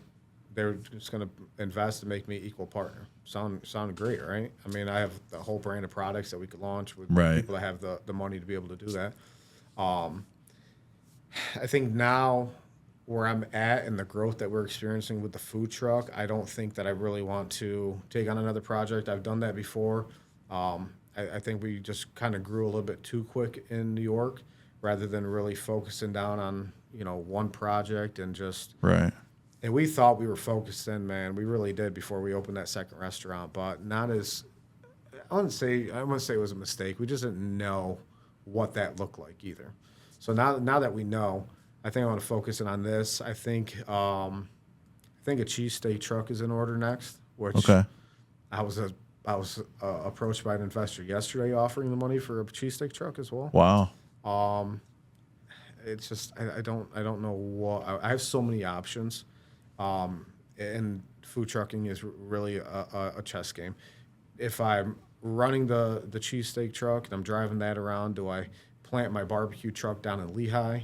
they were just going to invest and make me equal partner. Sounded great, right? I mean, I have the whole brand of products that we could launch with Right. people that have the money to be able to do that. I think now where I'm at and the growth that we're experiencing with the food truck, I don't think that I really want to take on another project. I've done that before. I think we just kind of grew a little bit too quick in New York rather than really focusing down on, you know, one project and just Right. and we thought we were focused in, man. We really did before we opened that second restaurant, but not as I wouldn't say it was a mistake. We just didn't know what that looked like either. So now that we know, I think I want to focus in on this. I think a cheesesteak truck is in order next, which Okay. I was approached by an investor yesterday offering the money for a cheesesteak truck as well. Wow. It's just I don't know what I have so many options, and food trucking is really a chess game. If I'm running the cheesesteak truck and I'm driving that around, do I plant my barbecue truck down in Lehigh,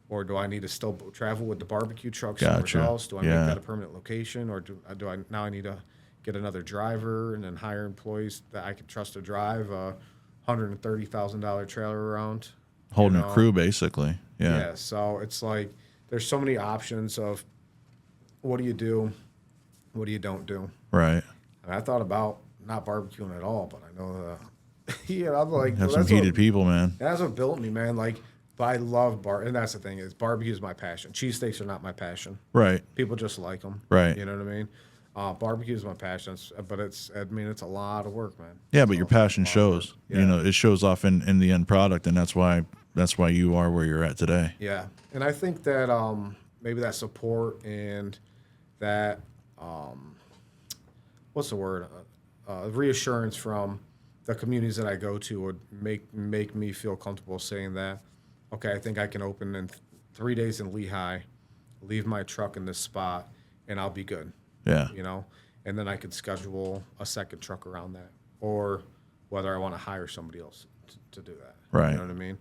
or do I need to still travel with the barbecue truck somewhere Gotcha. else? Do I Yeah. make that a permanent location, or do I now I need to get another driver and then hire employees that I can trust to drive a $130,000 trailer around? Holding You a know? crew, basically. Yeah. Yeah, so it's like there's so many options of what do you do, what do you don't do. Right. And I thought about not barbecuing at all, but I know I'm like Have well, some that's heated what, people, man. that's what built me, man. Like, but I love and that's the thing is barbecue is my passion. Cheesesteaks are not my passion. Right. People just like them. Right. You know what I mean? Barbecue is my passion, but it's a lot of work, man. Yeah, but your passion shows. Yeah. You know, it shows off in the end product, and that's why you are where you're at today. Yeah, and I think that maybe that support and that what's the word? Reassurance from the communities that I go to would make me feel comfortable saying that. Okay, I think I can open in 3 days in Lehigh, leave my truck in this spot, and I'll be good. Yeah. You know, and then I could schedule a second truck around that, or whether I want to hire somebody else to do that. Right. You know what I mean?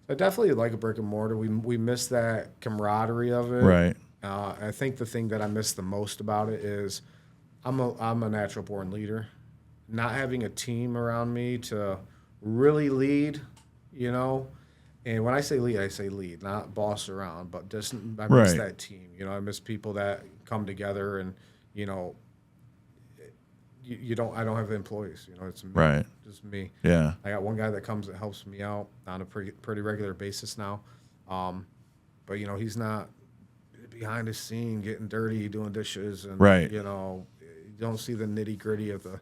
I definitely like a brick and mortar. We miss that camaraderie of it. Right. I think the thing that I miss the most about it is I'm a natural born leader. Not having a team around me to really lead, you know. And when I say lead, not boss around, but just I miss Right. that team. You know, I miss people that come together and, you know, I don't have employees. You know, it's me, Right. just me. Yeah. I got one guy that comes that helps me out on a pretty regular basis now. But, you know, he's not behind the scene getting dirty, doing dishes. And, Right. you know, you don't see the nitty gritty of the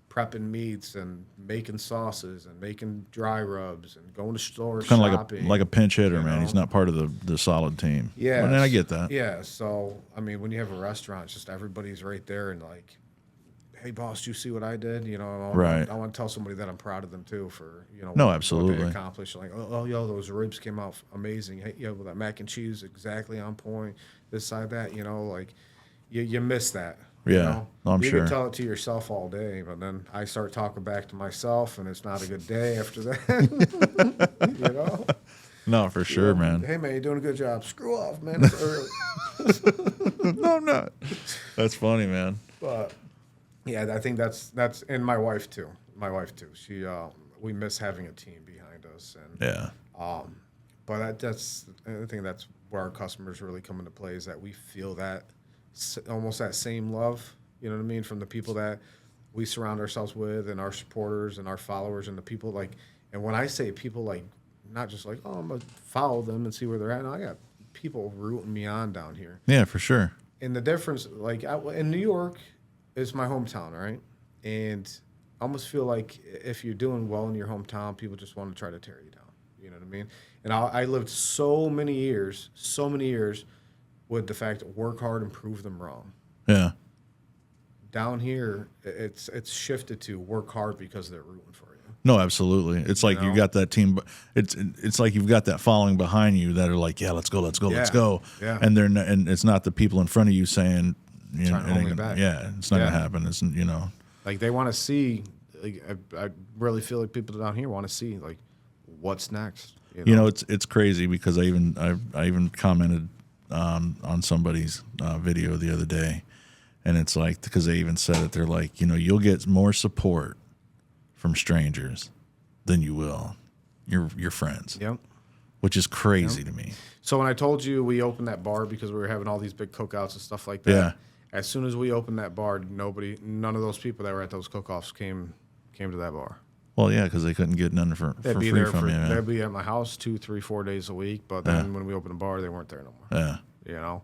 prepping meats and making sauces and making dry rubs and going to stores Kind of shopping. like a pinch hitter, you man. know? He's not part of the solid team. Yeah. And I get that. Yeah. So, I mean, when you have a restaurant, it's just everybody's right there and like, hey, boss, do you see what I did? You know, Right. I want to tell somebody that I'm proud of them too for, you know, No, what absolutely. they accomplished. Like, oh, yo, those ribs came out amazing. Hey, yo, that mac and cheese exactly on point. This side, that, you know, like you miss that. You Yeah, know? I'm you sure. can tell it to yourself all day, but then I start talking back to myself, and it's not a good day after that. You know? No, for sure, man. Hey, man, you're doing a good job. Screw off, man. It's early. No, I'm not. That's funny, man. But Yeah, I think that's and my wife too. My wife too. She we miss having a team behind us, and Yeah. but that's I think that's where our customers really come into play is that we feel that almost that same love. You know what I mean from the people that we surround ourselves with, and our supporters and our followers, and the people like. And when I say people like, not just like I'm gonna follow them and see where they're at. No, I got people rooting me on down here. Yeah, for sure. And the difference, like in New York, is my hometown, right? And I almost feel like if you're doing well in your hometown, people just want to try to tear you down. You know what I mean? And I lived so many years with the fact that work hard and prove them wrong. Yeah. Down here, it's shifted to work hard because they're rooting for you. No, absolutely. It's like you got that team. It's like you've got that following behind you that are like, yeah, let's go, let's go, let's go. Yeah. And and it's not the people in front of you saying, you know, Trying to hold me back. yeah, it's not gonna happen. It's Like they want to see. Like, I really feel like people down here want to see like what's next. You know, it's crazy because I even commented on somebody's video the other day, and it's like because they even said it, they're like, you'll get more support from strangers than you will your friends. Yep. Which is crazy to me. So when I told you we opened that bar because we were having all these big cookouts and stuff like that. Yeah. As soon as we opened that bar, none of those people that were at those cook-offs came to that bar. Well, yeah, because they couldn't get none for free from you. They'd be at my house 2, 3, 4 days a week. But then when we opened a bar, they weren't there no more. Yeah.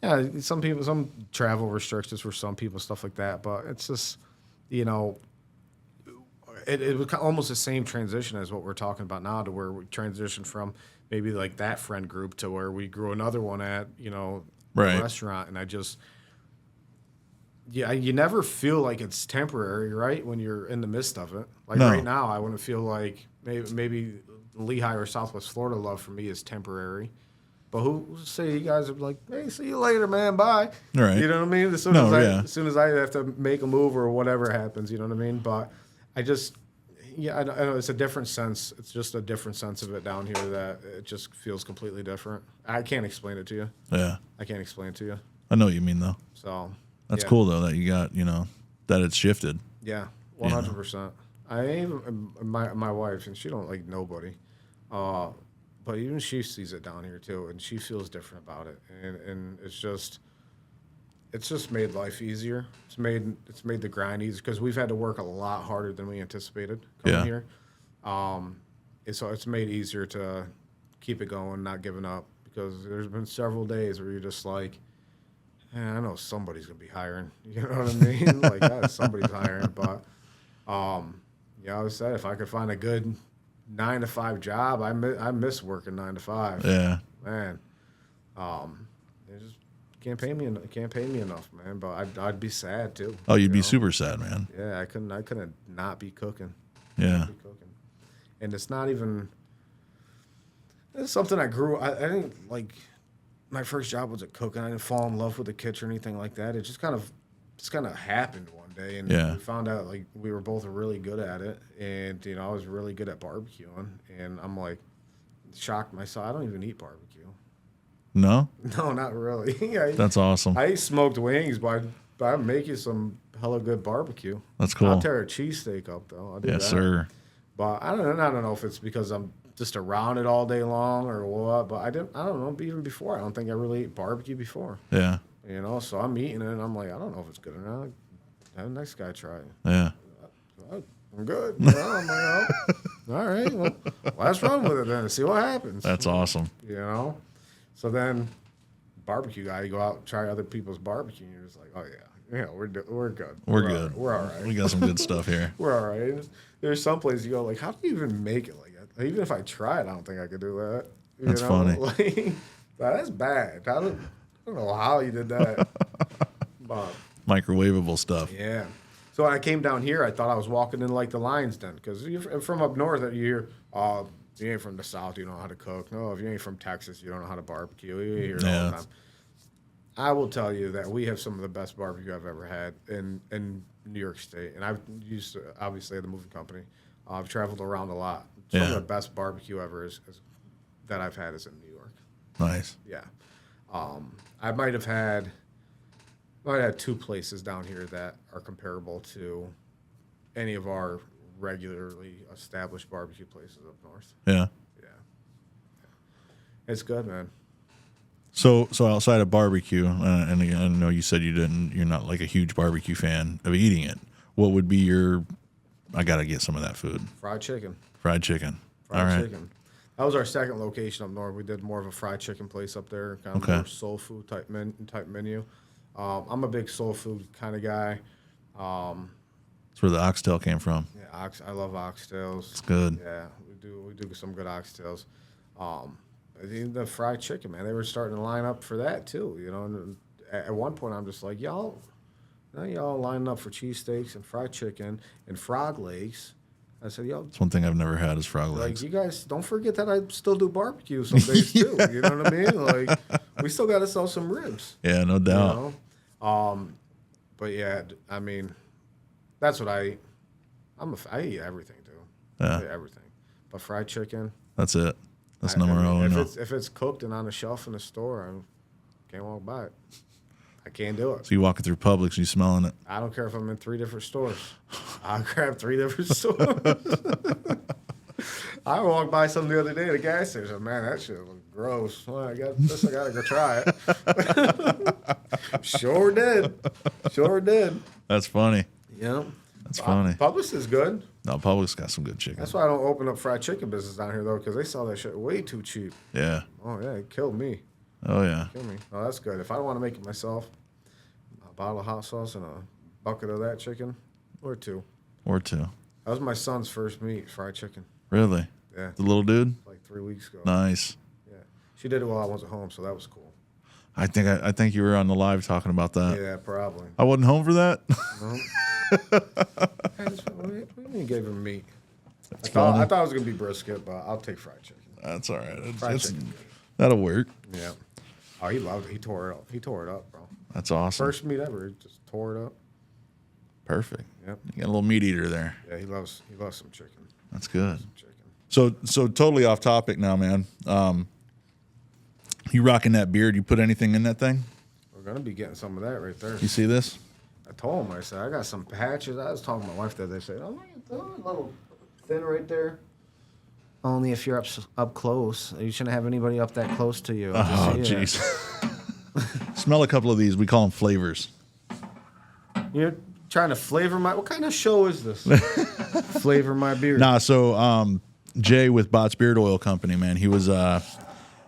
Yeah, some travel restrictions for some people, stuff like that. But it's just, it was almost the same transition as what we're talking about now, to where we transitioned from maybe like that friend group to where we grew another one at, Right. a restaurant. And you never feel like it's temporary, right? When you're in the midst of it. Like No. right now, I wouldn't feel like maybe Lehigh or Southwest Florida love for me is temporary. But who say you guys are like, hey, see you later, man, bye. Right. You know what I mean? As soon as I have to make a move or whatever happens, you know what I mean? But I know it's a different sense. It's just a different sense of it down here that it just feels completely different. I can't explain it to you. Yeah. I can't explain it to you. I know what you mean, though. So That's cool, though, that you got, that it's shifted. Yeah, 100%. My wife, and she don't like nobody, but even she sees it down here too, and she feels different about it, and it's just made life easier. It's made the grind easier because we've had to work a lot harder than we anticipated coming here. So it's made easier to keep it going, not giving up, because there's been several days where you're just like, I know somebody's gonna be hiring. You know what I mean? Like, yeah, somebody's hiring. But, I always said if I could find a good 9-to-5 job, I miss working 9 to 5. Yeah, man. They just can't pay me enough, man. But I'd be sad too. Oh, you'd be super sad, man. Yeah, I couldn't not be cooking. Yeah. And it's not even. It's something I grew. I didn't like. My first job was at cooking. I didn't fall in love with the kitchen or anything like that. It just kind of happened one day, and we found out like we were both really good at it, and I was really good at barbecuing, and I'm like shocked myself. I don't even eat barbecue. No, not really. That's awesome. I eat smoked wings, but I make you some hella good barbecue. That's cool. I'll tear a cheesesteak up though. I'll do that. Sir. But I don't know if it's because I'm just around it all day long or what, but I don't know, even before, I don't think I really ate barbecue before. Yeah. So I'm eating it, and I'm like, I don't know if it's good or not. Have the next guy try it. Yeah. I'm good. I'm like, all right, well, let's run with it then and see what happens. That's awesome. So then, barbecue guy, you go out and try other people's barbecue, and you're just like, oh, yeah, we're good. We're good. We're all right. We got some good stuff here. We're all right. There's some places you go, like, how do you even make it like that? Even if I tried, I don't think I could do that. That's funny. Like, that's bad. I don't know how you did that. But, microwavable stuff. Yeah. So when I came down here, I thought I was walking in like the lion's den, because you're from up north, you hear, you ain't from the South, you don't know how to cook. No, if you ain't from Texas, you don't know how to barbecue. You hear it all the time. I will tell you that we have some of the best barbecue I've ever had in New York State. And I've used to, obviously, at the moving company. I've traveled around a lot. Some of the best barbecue ever that I've had is in New York. Nice. Yeah. I might have had I had 2 places down here that are comparable to any of our regularly established barbecue places up north. Yeah. Yeah. It's good, man. So outside of barbecue, and I know you said you're not like a huge barbecue fan of eating it. What would be your? I gotta get some of that food. Fried chicken. Fried chicken. Fried All right. chicken. That was our second location up north. We did more of a fried chicken place up there, kind of Okay. more soul food type menu. I'm a big soul food kind of guy. That's where the oxtail came from. Yeah, I love oxtails. It's good. Yeah, we do some good oxtails. The fried chicken, man, they were starting to line up for that too. You know, and at one point I'm just like, y'all lining up for cheesesteaks and fried chicken and frog legs. I said, yo, It's one thing I've never had is frog like, legs. you guys don't forget that I still do barbecue some days too. You know what I mean? Like, we still got to sell some ribs. Yeah, no You doubt. know? But yeah, I mean, that's what I eat. I eat everything, dude. Yeah. I eat everything. But fried chicken. That's it. That's number one. If it's cooked and on a shelf in the store, I can't walk by it. I can't do it. So you walking through Publix, you smelling it. I don't care if I'm in 3 different stores. I'll grab 3 different stores. I walked by some the other day at a gas station. Man, that shit was gross. Well, I gotta go try it. Sure did. That's funny. Yeah. That's funny. Publix is good. No, Publix got some good chicken. That's why I don't open up fried chicken business down here though, because they sell that shit way too cheap. Yeah. Oh yeah, it killed me. Oh yeah. Kill me. Oh, that's good. If I don't want to make it myself, a bottle of hot sauce and a bucket of that chicken, or 2. Or 2. That was my son's first meat, fried chicken. Really? Yeah, The little dude? like 3 weeks ago. Nice. Yeah, she did it while I wasn't home, so that was cool. I think you were on the live talking about that. Yeah, probably. I wasn't home for that. We gave him meat. I funny. thought it was gonna be brisket, but I'll take fried chicken. That's all right. Fried chicken. That'll work. Yeah. Oh, he loved it. He tore it up. He tore it up, bro. That's awesome. First meat ever. He just tore it up. Perfect. Yep. You got a little meat eater there. Yeah, he loves some chicken. That's good. Chicken. So totally off topic now, man. You rocking that beard? You put anything in that thing? We're gonna be getting some of that right there. You see this? I told him, I said, I got some patches. I was talking to my wife the other day. I said, oh, a little thin right there. Only if you're up close. You shouldn't have anybody up that close to you. Oh, jeez. Smell a couple of these. We call them flavors. You're trying to flavor my... What kind of show is this? Flavor my beard. Nah, so Jay with Bott's Beard Oil Company, man, he was... I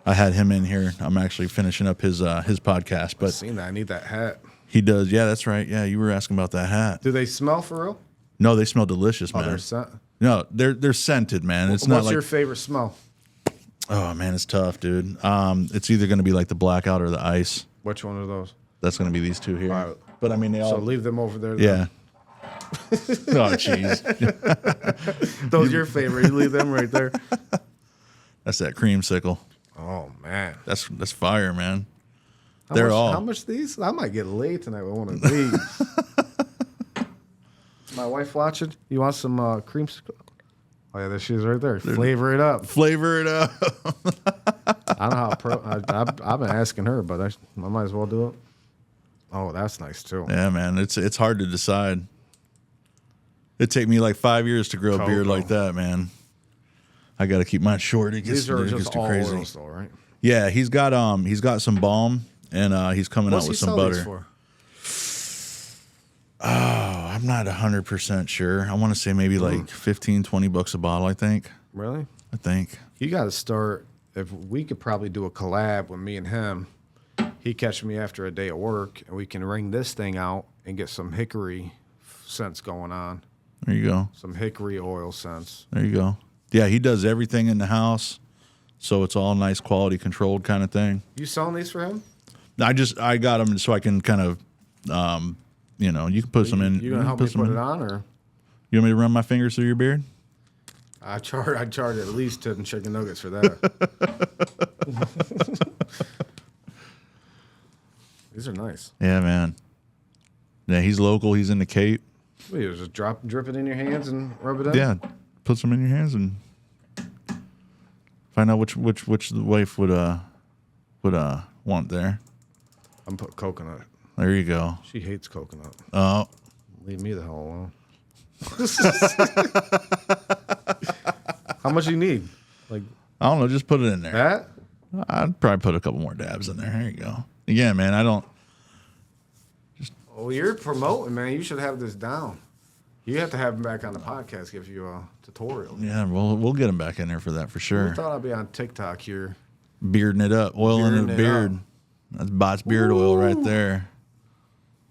had him in here. I'm actually finishing up his podcast, but I've seen that. I need that hat. he does. Yeah, that's right. Yeah, you were asking about that hat. Do they smell for real? No, they smell delicious, man. Oh, they're scent. No, they're scented, man. It's What's not like your favorite smell? oh man, it's tough, dude. It's either going to be like the blackout or the ice. Which one of those? That's going to be these 2 here. All right. But I mean, they all. So leave them over there. Yeah. Oh, jeez. Those your favorite. You leave them right there. That's that creamsicle. Oh, man. That's fire, man. How much these? I might get laid tonight with one of these. My wife watching. You want some creamsicle? Oh, yeah, there she is right there. Flavor it up. Flavor it up. I don't know how I've been asking her, but I might as well do it. Oh, that's nice, too. Yeah, man. It's hard to decide. It'd take me like 5 years to grow a beard like that, man. I got to keep mine short. It gets, These are it gets just too all crazy. oils, though, right? Yeah, he's got some balm and he's coming out with some butter. For? Oh, I'm not 100% sure. I want to say maybe like $15-20 a bottle, I think. Really? I think. You got to start. If we could probably do a collab with me and him, he catch me after a day of work, and we can wring this thing out and get some hickory scents going on. There you go. Some hickory oil scents. There you go. Yeah, he does everything in the house, so it's all nice, quality controlled kind of thing. You selling these for him? I got them so I can kind of, you can put some in. You gonna help me put it on, or you want me to run my fingers through your beard? I'd charge at least 10 chicken nuggets for that. These are nice. Yeah, man. Yeah, he's local. He's in the Cape. What, you just drip it in your hands and rub it in? Yeah, put some in your hands and find out which the wife would want there. I'm putting coconut. There you go. She hates coconut. Oh. Leave me the hell alone. How much do you need? Like, I don't know. Just put it in there. that? I'd probably put a couple more dabs in there. There you go. Again, man, I don't. Oh, you're promoting, man. You should have this down. You have to have him back on the podcast, give you a tutorial. Yeah, we'll get him back in there for that for sure. I thought I'd be on TikTok here. Bearding it up, oil in the beard. That's Bot's beard oil right there.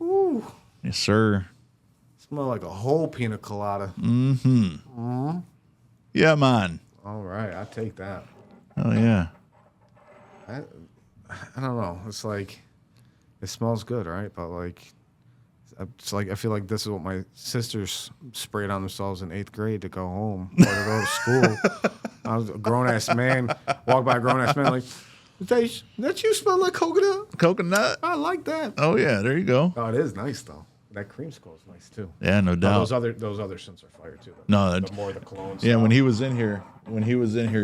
Ooh. Yes, sir. Smell like a whole pina colada. Yeah, man. All right, I take that. Oh yeah. I don't know. It's like, it smells good, right? But like, it's like I feel like this is what my sisters sprayed on themselves in 8th grade to go home or to go to school. I was a grown ass man, walk by a grown ass man like, that you smell like coconut? Coconut. I like that. Oh yeah, there you go. Oh, it is nice though. That creamsicle is nice too. Yeah, no doubt. Those other scents are fire too. No, the more the colognes. Yeah, when he was in here, he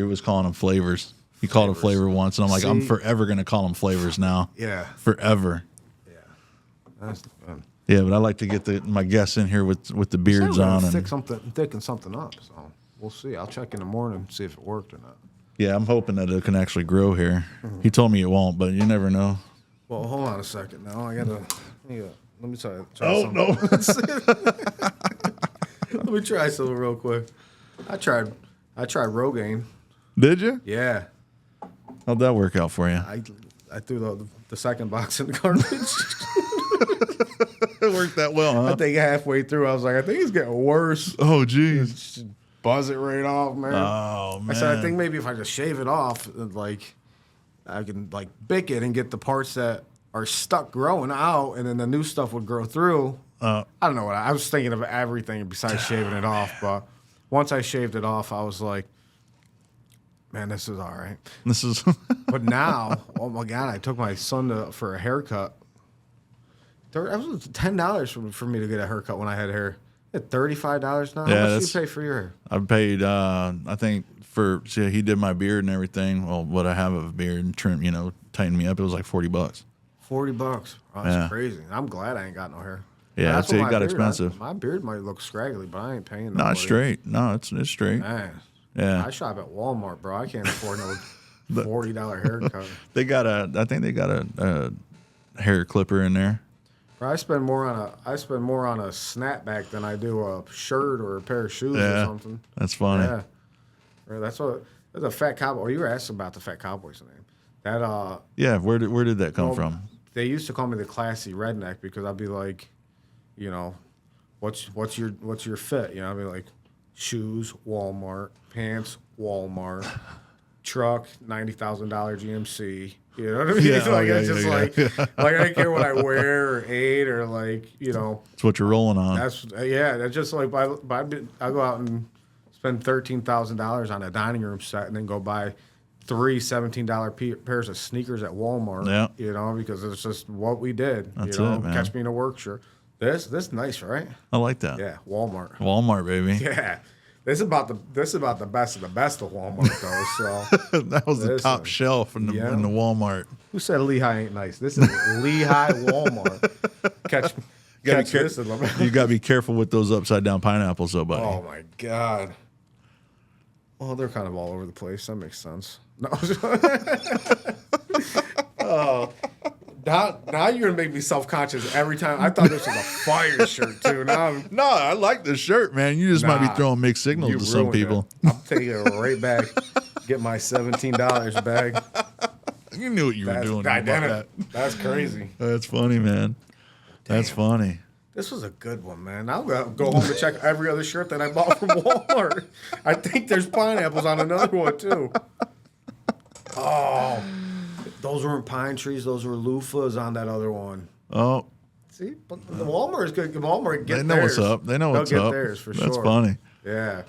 was calling them flavors. He called it flavor once, and I'm like, I'm forever gonna call them flavors now. Yeah. Forever. Yeah. That's fun. Yeah, but I like to get my guests in here with the beards on. And Thicken something up. So we'll see. I'll check in the morning and see if it worked or not. Yeah, I'm hoping that it can actually grow here. He told me it won't, but you never know. Well, hold on a second. Now I gotta. Let me try Oh something. no! Let me try something real quick. I tried Rogaine. Did you? Yeah. How'd that work out for you? I threw the second box in the garbage. It worked that well, huh? I think halfway through, I was like, I think it's getting worse. Oh, geez. Just buzz it right off, man. Oh, man. I said, I think maybe if I just shave it off, like, I can like bick it and get the parts that are stuck growing out, and then the new stuff would grow through. I don't know what I was thinking of everything besides shaving it off, but once I shaved it off, I was like, man, this is all right. This is. But now, oh my God, I took my son for a haircut. That was $10 for me to get a haircut when I had hair. At $35 now. Yeah, how much do you pay for your hair? I paid. I think he did my beard and everything. Well, what I have of a beard and trim, tighten me up. It was like $40. $40. Oh, that's Yeah. crazy. I'm glad I ain't got no hair. Yeah, That's it what my got beard- expensive. My beard might look scraggly, but I ain't paying. No, nobody. it's straight. No, it's straight. Man, Yeah. I shop at Walmart, bro. I can't afford no $40 haircut. I think they got a hair clipper in there. Bro, I spend more on a snapback than I do a shirt or a pair of shoes or something. That's funny. Yeah, bro, that's a Fat Cowboy. Oh, you were asking about the Fat Cowboy's name. That Yeah, where did that come from? They used to call me the classy redneck because I'd be like, what's your fit? I'd be like, shoes, Walmart, pants, Walmart, truck, $90,000 GMC. You know what I mean? Yeah, like I don't care what I wear or ate or like. It's what you're rolling on. That's just like I go out and spend $13,000 on a dining room set and then go buy three $17 pairs of sneakers at Walmart. Yeah. Because it's just what we did. That's it, man. Catch me in a work shirt. This nice, right? I like that. Yeah, Walmart. Walmart, baby. Yeah. This is about the best of the best of Walmart though. So That was the top shelf in the Walmart. who said Lehigh ain't nice? This is Lehigh Walmart. Catch this. You got to be careful with those upside down pineapples, though, buddy. Oh my God. Well, they're kind of all over the place. That makes sense. No. Now you're gonna make me self-conscious every time. I thought this was a fire shirt too. No, I like the shirt, man. You just might be throwing mixed signals to some people. I'm taking it right back. Get my $17 back. You knew what you were doing. That's crazy. That's funny, man. That's funny. This was a good one, man. I'll go home and check every other shirt that I bought from Walmart. I think there's pineapples on another one too. Oh, those weren't pine trees. Those were loofahs on that other one. Oh. See, but the Walmart is good. Walmart get They know theirs. what's up. They know what's They'll up. get theirs for That's sure. funny. Yeah.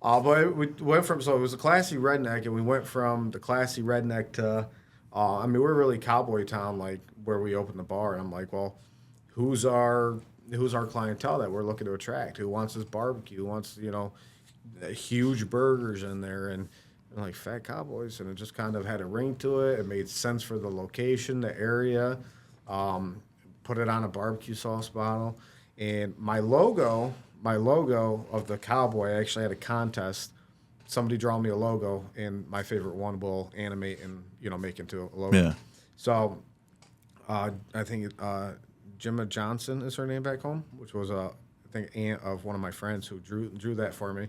But we went from, so it was a classy redneck, and we went from the classy redneck to, we're really cowboy town, like where we opened the bar. And I'm like, well, who's our clientele that we're looking to attract? Who wants this barbecue? Who wants, huge burgers in there? And like Fat Cowboys, and it just kind of had a ring to it. It made sense for the location, the area. put it on a barbecue sauce bottle. And my logo of the cowboy, I actually had a contest. Somebody draw me a logo, and my favorite one will animate and make into a logo. Yeah. So I think Gemma Johnson is her name back home, which was I think aunt of one of my friends who drew that for me.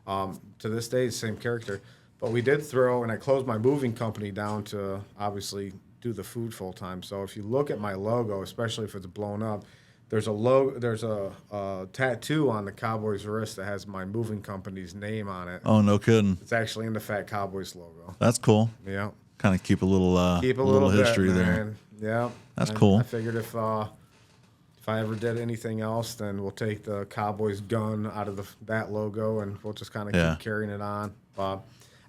To this day, the same character. But we did throw, and I closed my moving company down to obviously do the food full time. So if you look at my logo, especially if it's blown up, there's a tattoo on the Cowboys wrist that has my moving company's name on it. Oh, no kidding. It's actually in the Fat Cowboys logo. That's cool. Yeah. Kind of keep a little history bit, there. Man. Yeah. That's cool. I figured if I ever did anything else, then we'll take the Cowboys gun out of that logo and we'll just kind of keep carrying it on.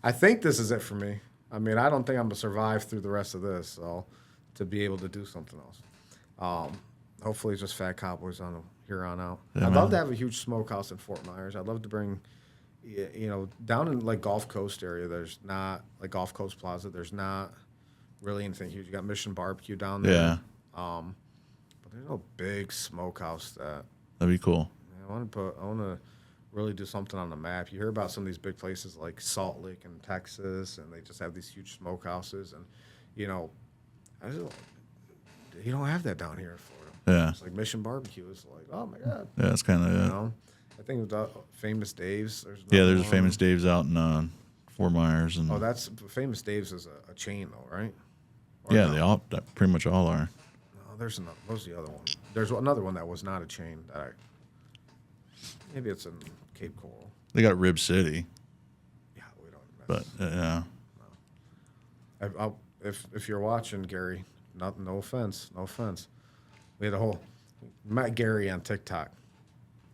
I think this is it for me. I mean, I don't think I'm going to survive through the rest of this, so to be able to do something else. Hopefully it's just Fat Cowboys on here on out. Yeah, I'd love to have a huge smokehouse in Fort Myers. I'd love to bring, down in like Gulf Coast area, there's not, like Gulf Coast Plaza, there's not really anything huge. You got Mission Barbecue down there. Yeah. But there's no big smokehouse that. That'd be cool. I want to really do something on the map. You hear about some of these big places like Salt Lake in Texas, and they just have these huge smokehouses, and you don't have that down here in Florida. Yeah. It's like Mission Barbecue is like, oh my god. Yeah, that's kind of it. I think the Famous Dave's. There's a Famous Dave's out in Fort Myers, and that's Famous Dave's is a chain though, right? They all pretty much all are. No, there's another. What's the other one? There's another one that was not a chain. Maybe it's in Cape Coral. They got Rib City. Yeah, we don't. But yeah. No. If you're watching, Gary, no offense. We met Gary on TikTok.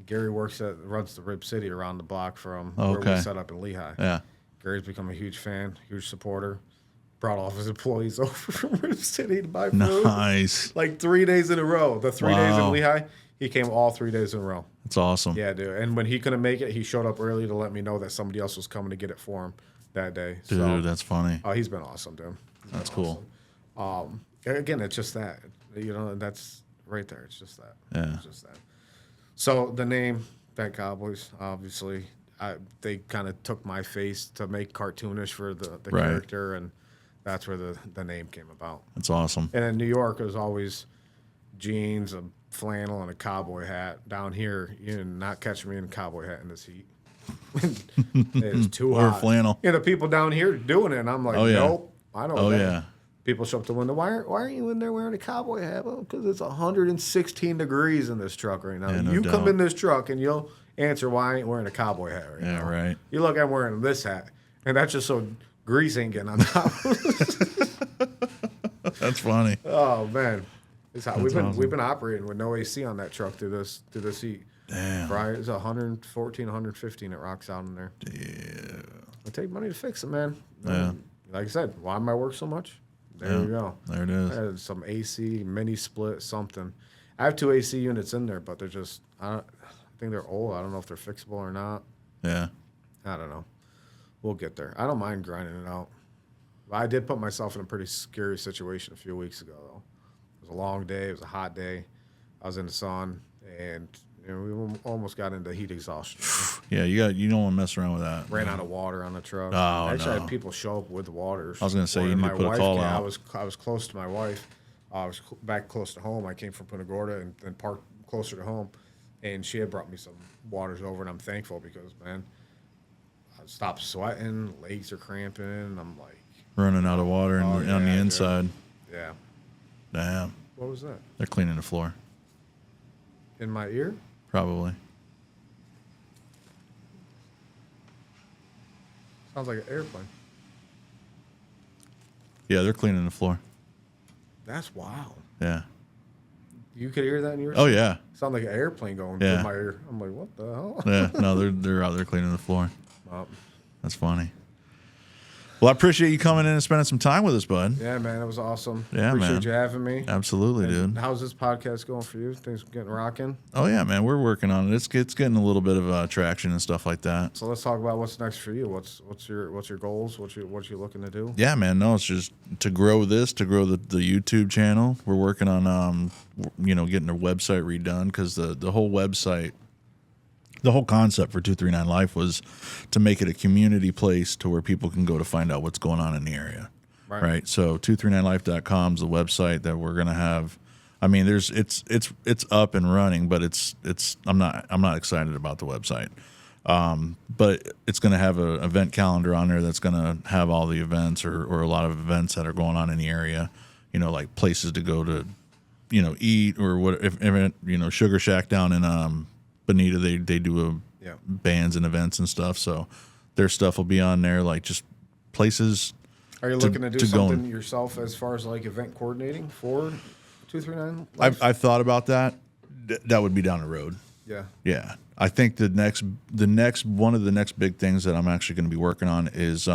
Gary runs the Rib City around the block from where we set up in Lehigh. Yeah. Gary's become a huge fan, huge supporter. Brought all of his employees over from Rib City to buy food. Nice. Like 3 days in a row. The 3 days in Lehigh, he came all 3 days in a row. That's awesome. Yeah, dude. And when he couldn't make it, he showed up early to let me know that somebody else was coming to get it for him that day. Dude, that's funny. Oh, he's been awesome, dude. That's cool. Awesome. Again, it's just that. That's right there. It's just that. Yeah. It's just that. So the name, Fat Cowboys, obviously, they kind of took my face to make cartoonish for the character, and that's where the name came about. That's awesome. And in New York, it was always jeans, a flannel, and a cowboy hat. Down here, you're not catching me in a cowboy hat in this heat. It is too hot. Or flannel. The people down here doing it, and I'm like, nope, I don't know. Yeah. People show up to the window. Why aren't you in there wearing a cowboy hat? Well, because it's 116 degrees in this truck right now. Yeah, no you doubt. come in this truck and you'll answer why I ain't wearing a cowboy hat right now. Yeah, right. You look, I'm wearing this hat, and that's just so grease ain't getting on top. That's funny. Oh man, it's hot. We've awesome. been operating with no AC on that truck through this heat. Damn. Right, it's 114, 115. It rocks out in there. Yeah. I take money to fix it, man. Yeah. Like I said, why am I work so much? There we go. There it is. I had some AC, mini split, something. I have 2 AC units in there, but they're just, I think they're old. I don't know if they're fixable or not. Yeah. I don't know. We'll get there. I don't mind grinding it out. I did put myself in a pretty scary situation a few weeks ago, though. It was a long day. It was a hot day. I was in the sun, and we almost got into heat exhaustion. Yeah, you don't want to mess around with that. Ran out of water on the truck. Oh, Actually, I no. had people show up with water. I was gonna say, Or you need to my put a wife call came. out. I was close to my wife. I was back close to home. I came from Punta Gorda and parked closer to home, and she had brought me some waters over, and I'm thankful because, man, I stopped sweating, legs are cramping, and I'm like Running out of water on the dude. inside. Yeah. Damn. What was that? They're cleaning the floor. In my ear? Probably. Sounds like an airplane. Yeah, they're cleaning the floor. That's wild. Yeah. You could hear that in your Oh, yeah. Sound like an airplane going Yeah. through my ear. I'm like, what the hell? Yeah. No, they're out there cleaning the floor. Well, That's funny. Well, I appreciate you coming in and spending some time with us, bud. Yeah, man, it was awesome. Yeah, Appreciate man. you having me. Absolutely, And dude. how's this podcast going for you? Things getting rocking? Oh yeah, man. We're working on it. It's getting a little bit of traction and stuff like that. So let's talk about what's next for you. What's your goals? What you looking to do? Yeah, man. No, it's just to grow the YouTube channel. We're working on getting our website redone because the whole website, the whole concept for 239 Life was to make it a community place to where people can go to find out what's going on in the area. Right. So 239life.com is the website that we're gonna have. I mean, it's up and running, but I'm not excited about the website. But it's going to have an event calendar on there that's going to have all the events or a lot of events that are going on in the area, like places to go to, eat or what, if Sugar Shack down in, Bonita, they do bands and events and stuff. So their stuff will be on there, like just places. Are you looking to do something yourself as far as like event coordinating for 239? I've thought about that. That would be down the road. Yeah. Yeah. I think the next one of the next big things that I'm actually going to be working on is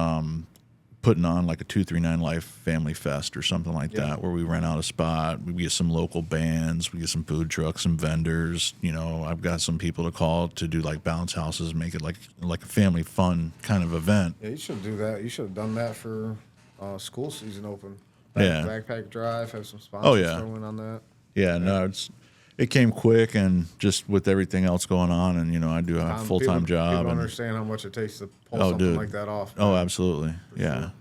putting on like a 239 Life Family Fest or something like that, where we rent out a spot, we get some local bands, we get some food trucks, some vendors. I've got some people to call to do like bounce houses, make it like a family fun kind of event. Yeah, you should do that. You should have done that for school season open. Backpack drive, have some sponsors throw in on that. Yeah, no, it came quick, and just with everything else going on, and I do a full-time job. People don't understand how much it takes to pull something like that off. Man. Oh, absolutely, yeah. Sure.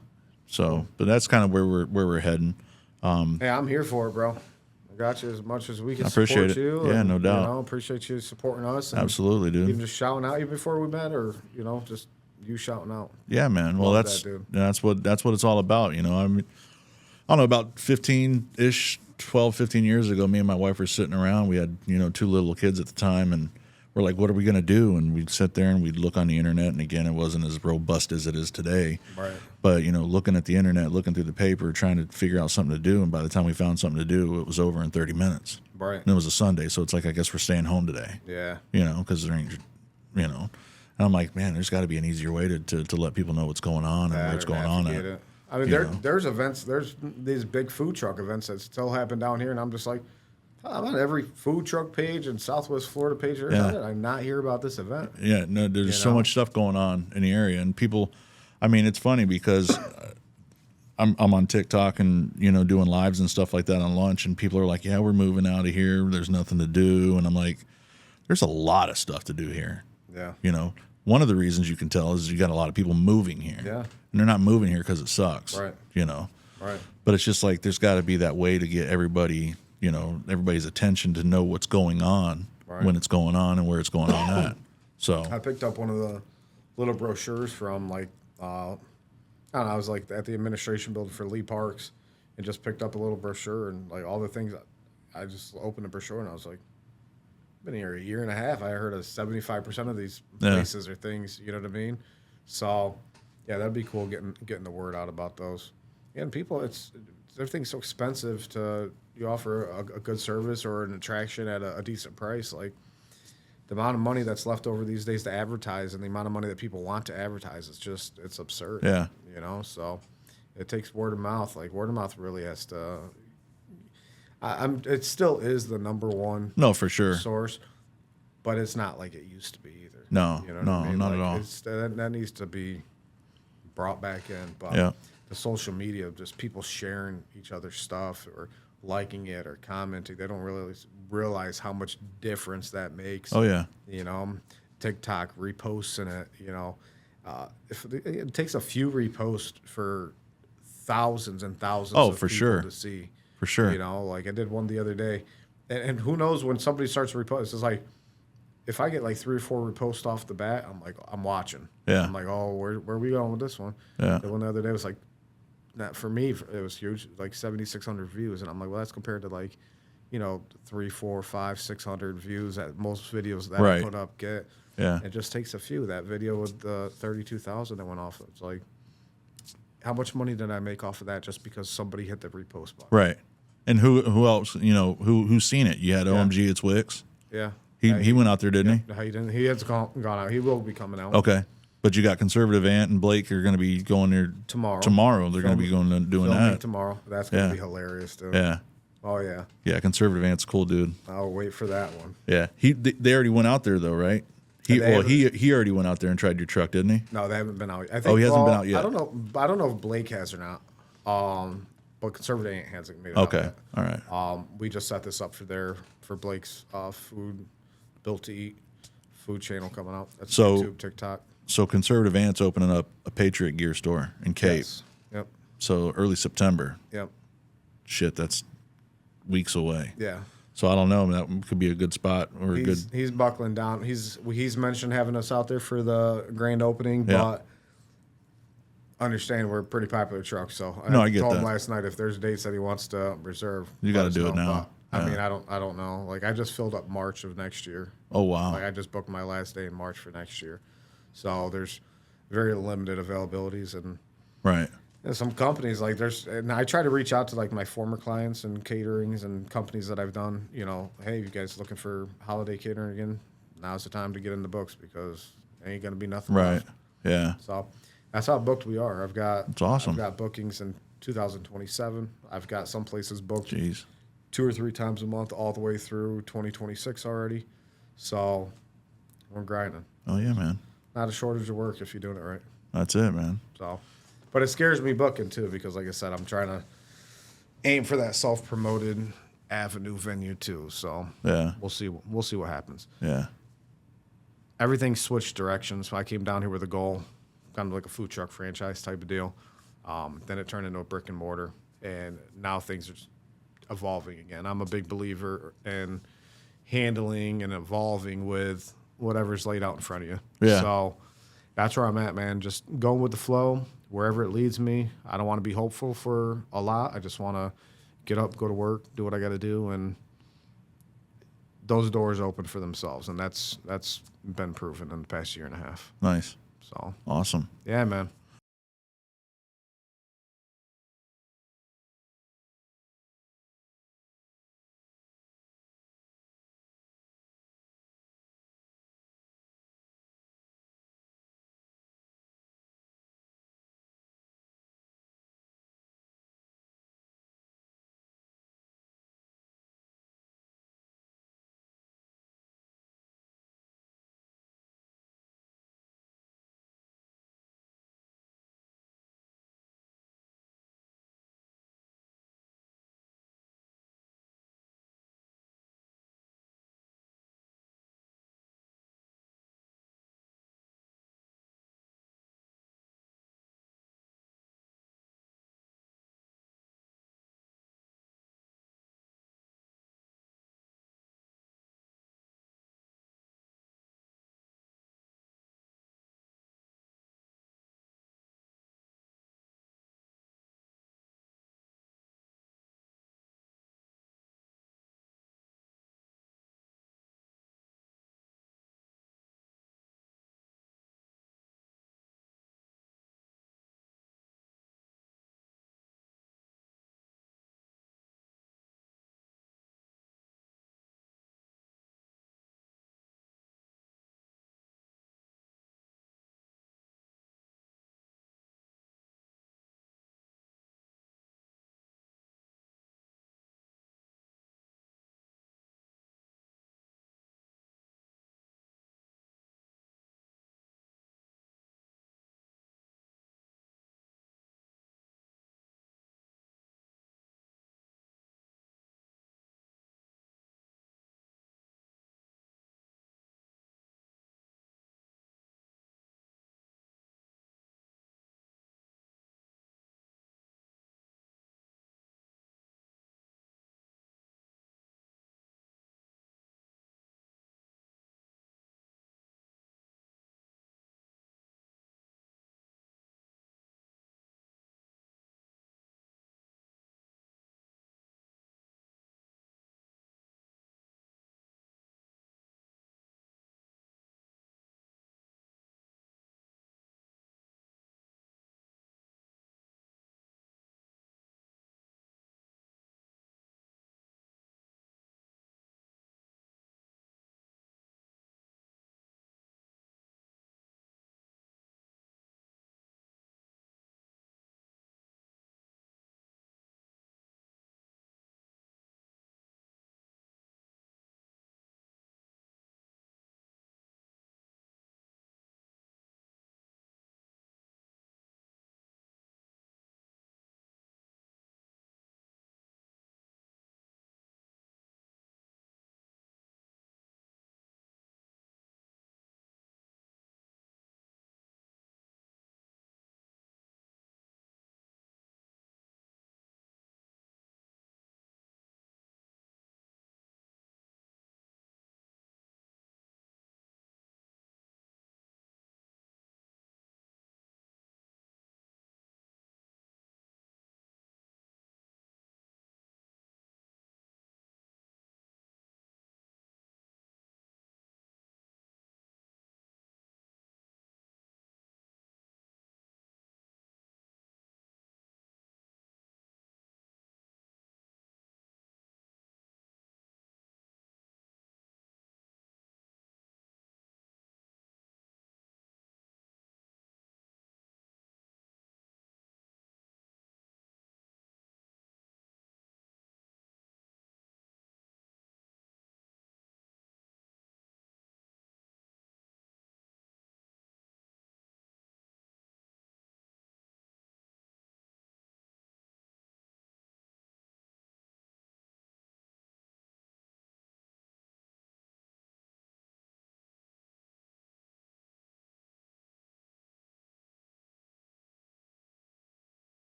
So, but that's kind of where we're heading. Hey, I'm here for it, bro. I got you as much as we can. I appreciate support it. you. Yeah, no doubt. Appreciate you supporting us. Absolutely, dude. Even just shouting out you before we met, or just you shouting out. Yeah, man. Well, that's what it's all about. I mean, I don't know, about 12, 15 years ago, me and my wife were sitting around. We had, 2 little kids at the time, and we're like, what are we going to do? And we'd sit there and we'd look on the internet. And again, it wasn't as robust as it is today. Right. But, looking at the internet, looking through the paper, trying to figure out something to do. And by the time we found something to do, it was over in 30 minutes. Right. And it was a Sunday. So it's like, I guess we're staying home today. Yeah. Because there ain't, and I'm like, man, there's got to be an easier way to let people know what's going on and what's going on. I mean, there's events, there's these big food truck events that still happen down here, and I'm just like, I'm on every food truck page and Southwest Florida page. How did I not hear about this event? Yeah, no, there's so much stuff going on in the area, and people, I mean, it's funny because I'm on TikTok and doing lives and stuff like that on lunch, and people are like, yeah, we're moving out of here. There's nothing to do, and I'm like, there's a lot of stuff to do here. Yeah. One of the reasons you can tell is you got a lot of people moving here. Yeah. And they're not moving here because it sucks. Right. Right. But it's just like there's got to be that way to get everybody, everybody's attention to know what's going on when it's going on and where it's going on at. So I picked up one of the little brochures from I don't know, I was like at the administration building for Lee Parks and just picked up a little brochure and like all the things. I just opened the brochure and I was like, been here a year and a half. I heard of 75% of these places or things, you know what I mean? So, yeah, that'd be cool getting the word out about those. And people, everything's so expensive you offer a good service or an attraction at a decent price. Like the amount of money that's left over these days to advertise and the amount of money that people want to advertise, it's absurd. Yeah. So it takes word of mouth. Like word of mouth really has to. It still is the number one. No, for sure. Source, but it's not like it used to be either. No, not at all. That needs to be brought back in. But the social media, just people sharing each other's stuff or liking it or commenting, they don't really realize how much difference that makes. Oh yeah. TikTok reposting it. If it takes a few reposts for thousands and thousands of people to see. For sure. Like I did one the other day. And who knows when somebody starts reposting, it's like, if I get like 3 or 4 reposts off the bat, I'm like, I'm watching. Yeah. I'm like, oh, where are we going with this one? Yeah. The one the other day was like, for me, it was huge, like 7,600 views. And I'm like, well, that's compared to like, 3, 4, 5, 600 views that most videos that I put up get. Yeah. It just takes a few. That video with the 32,000 that went off, it's like, how much money did I make off of that just because somebody hit the repost button? Right. And who else, who's seen it? You had OMG, it's Wicks. Yeah. He went out there, didn't he? He didn't. He has gone out. He will be coming out. Okay. But you got Conservative Ant and Blake are going to be going there Tomorrow they're going to be going and doing that tomorrow. That's going to be hilarious, dude. Yeah. Oh yeah. Yeah, Conservative Ant's cool, dude. I'll wait for that one. Yeah. They already went out there though, right? He already went out there and tried your truck, didn't he? No, they haven't been out. I think, he hasn't been out yet. I don't know if Blake has or not. But Conservative Ant hasn't made it Okay. out yet. All right. We just set this up for Blake's food built to eat food channel coming out. That's YouTube, TikTok. So Conservative Ant's opening up a Patriot Gear store in Cape. Yes. Yep. So early September. Yep. Shit, that's weeks away. Yeah. So I don't know. That could be a good spot or a good. He's buckling down. He's mentioned having us out there for the grand opening, but understand we're a pretty popular truck. So I get told him that. last night if there's dates that he wants to reserve, You got to do it now. But, I mean, I don't know. Like I just filled up March of next year. Oh wow. Like I just booked my last day in March for next year. So there's very limited availabilities and Right. some companies like and I try to reach out to like my former clients and caterings and companies that I've done, hey, you guys looking for holiday catering again? Now's the time to get in the books because there ain't going to be nothing Right. left. Yeah. So that's how booked we are. That's awesome. I've got bookings in 2027. I've got some places booked Jeez. 2 or 3 times a month all the way through 2026 already. So we're grinding. Oh yeah, man. Not a shortage of work if you're doing it right. That's it, man. So, but it scares me booking too because, like I said, I'm trying to aim for that self-promoted avenue venue too. So Yeah. we'll see. We'll see what happens. Yeah. Everything switched directions. So I came down here with a goal, kind of like a food truck franchise type of deal. Then it turned into a brick and mortar, and now things are evolving again. I'm a big believer in handling and evolving with whatever's laid out in front of you. Yeah. So that's where I'm at, man. Just going with the flow, wherever it leads me. I don't want to be hopeful for a lot. I just want to get up, go to work, do what I got to do, and those doors open for themselves. And that's been proven in the past year and a half. Nice. So Awesome. yeah, man.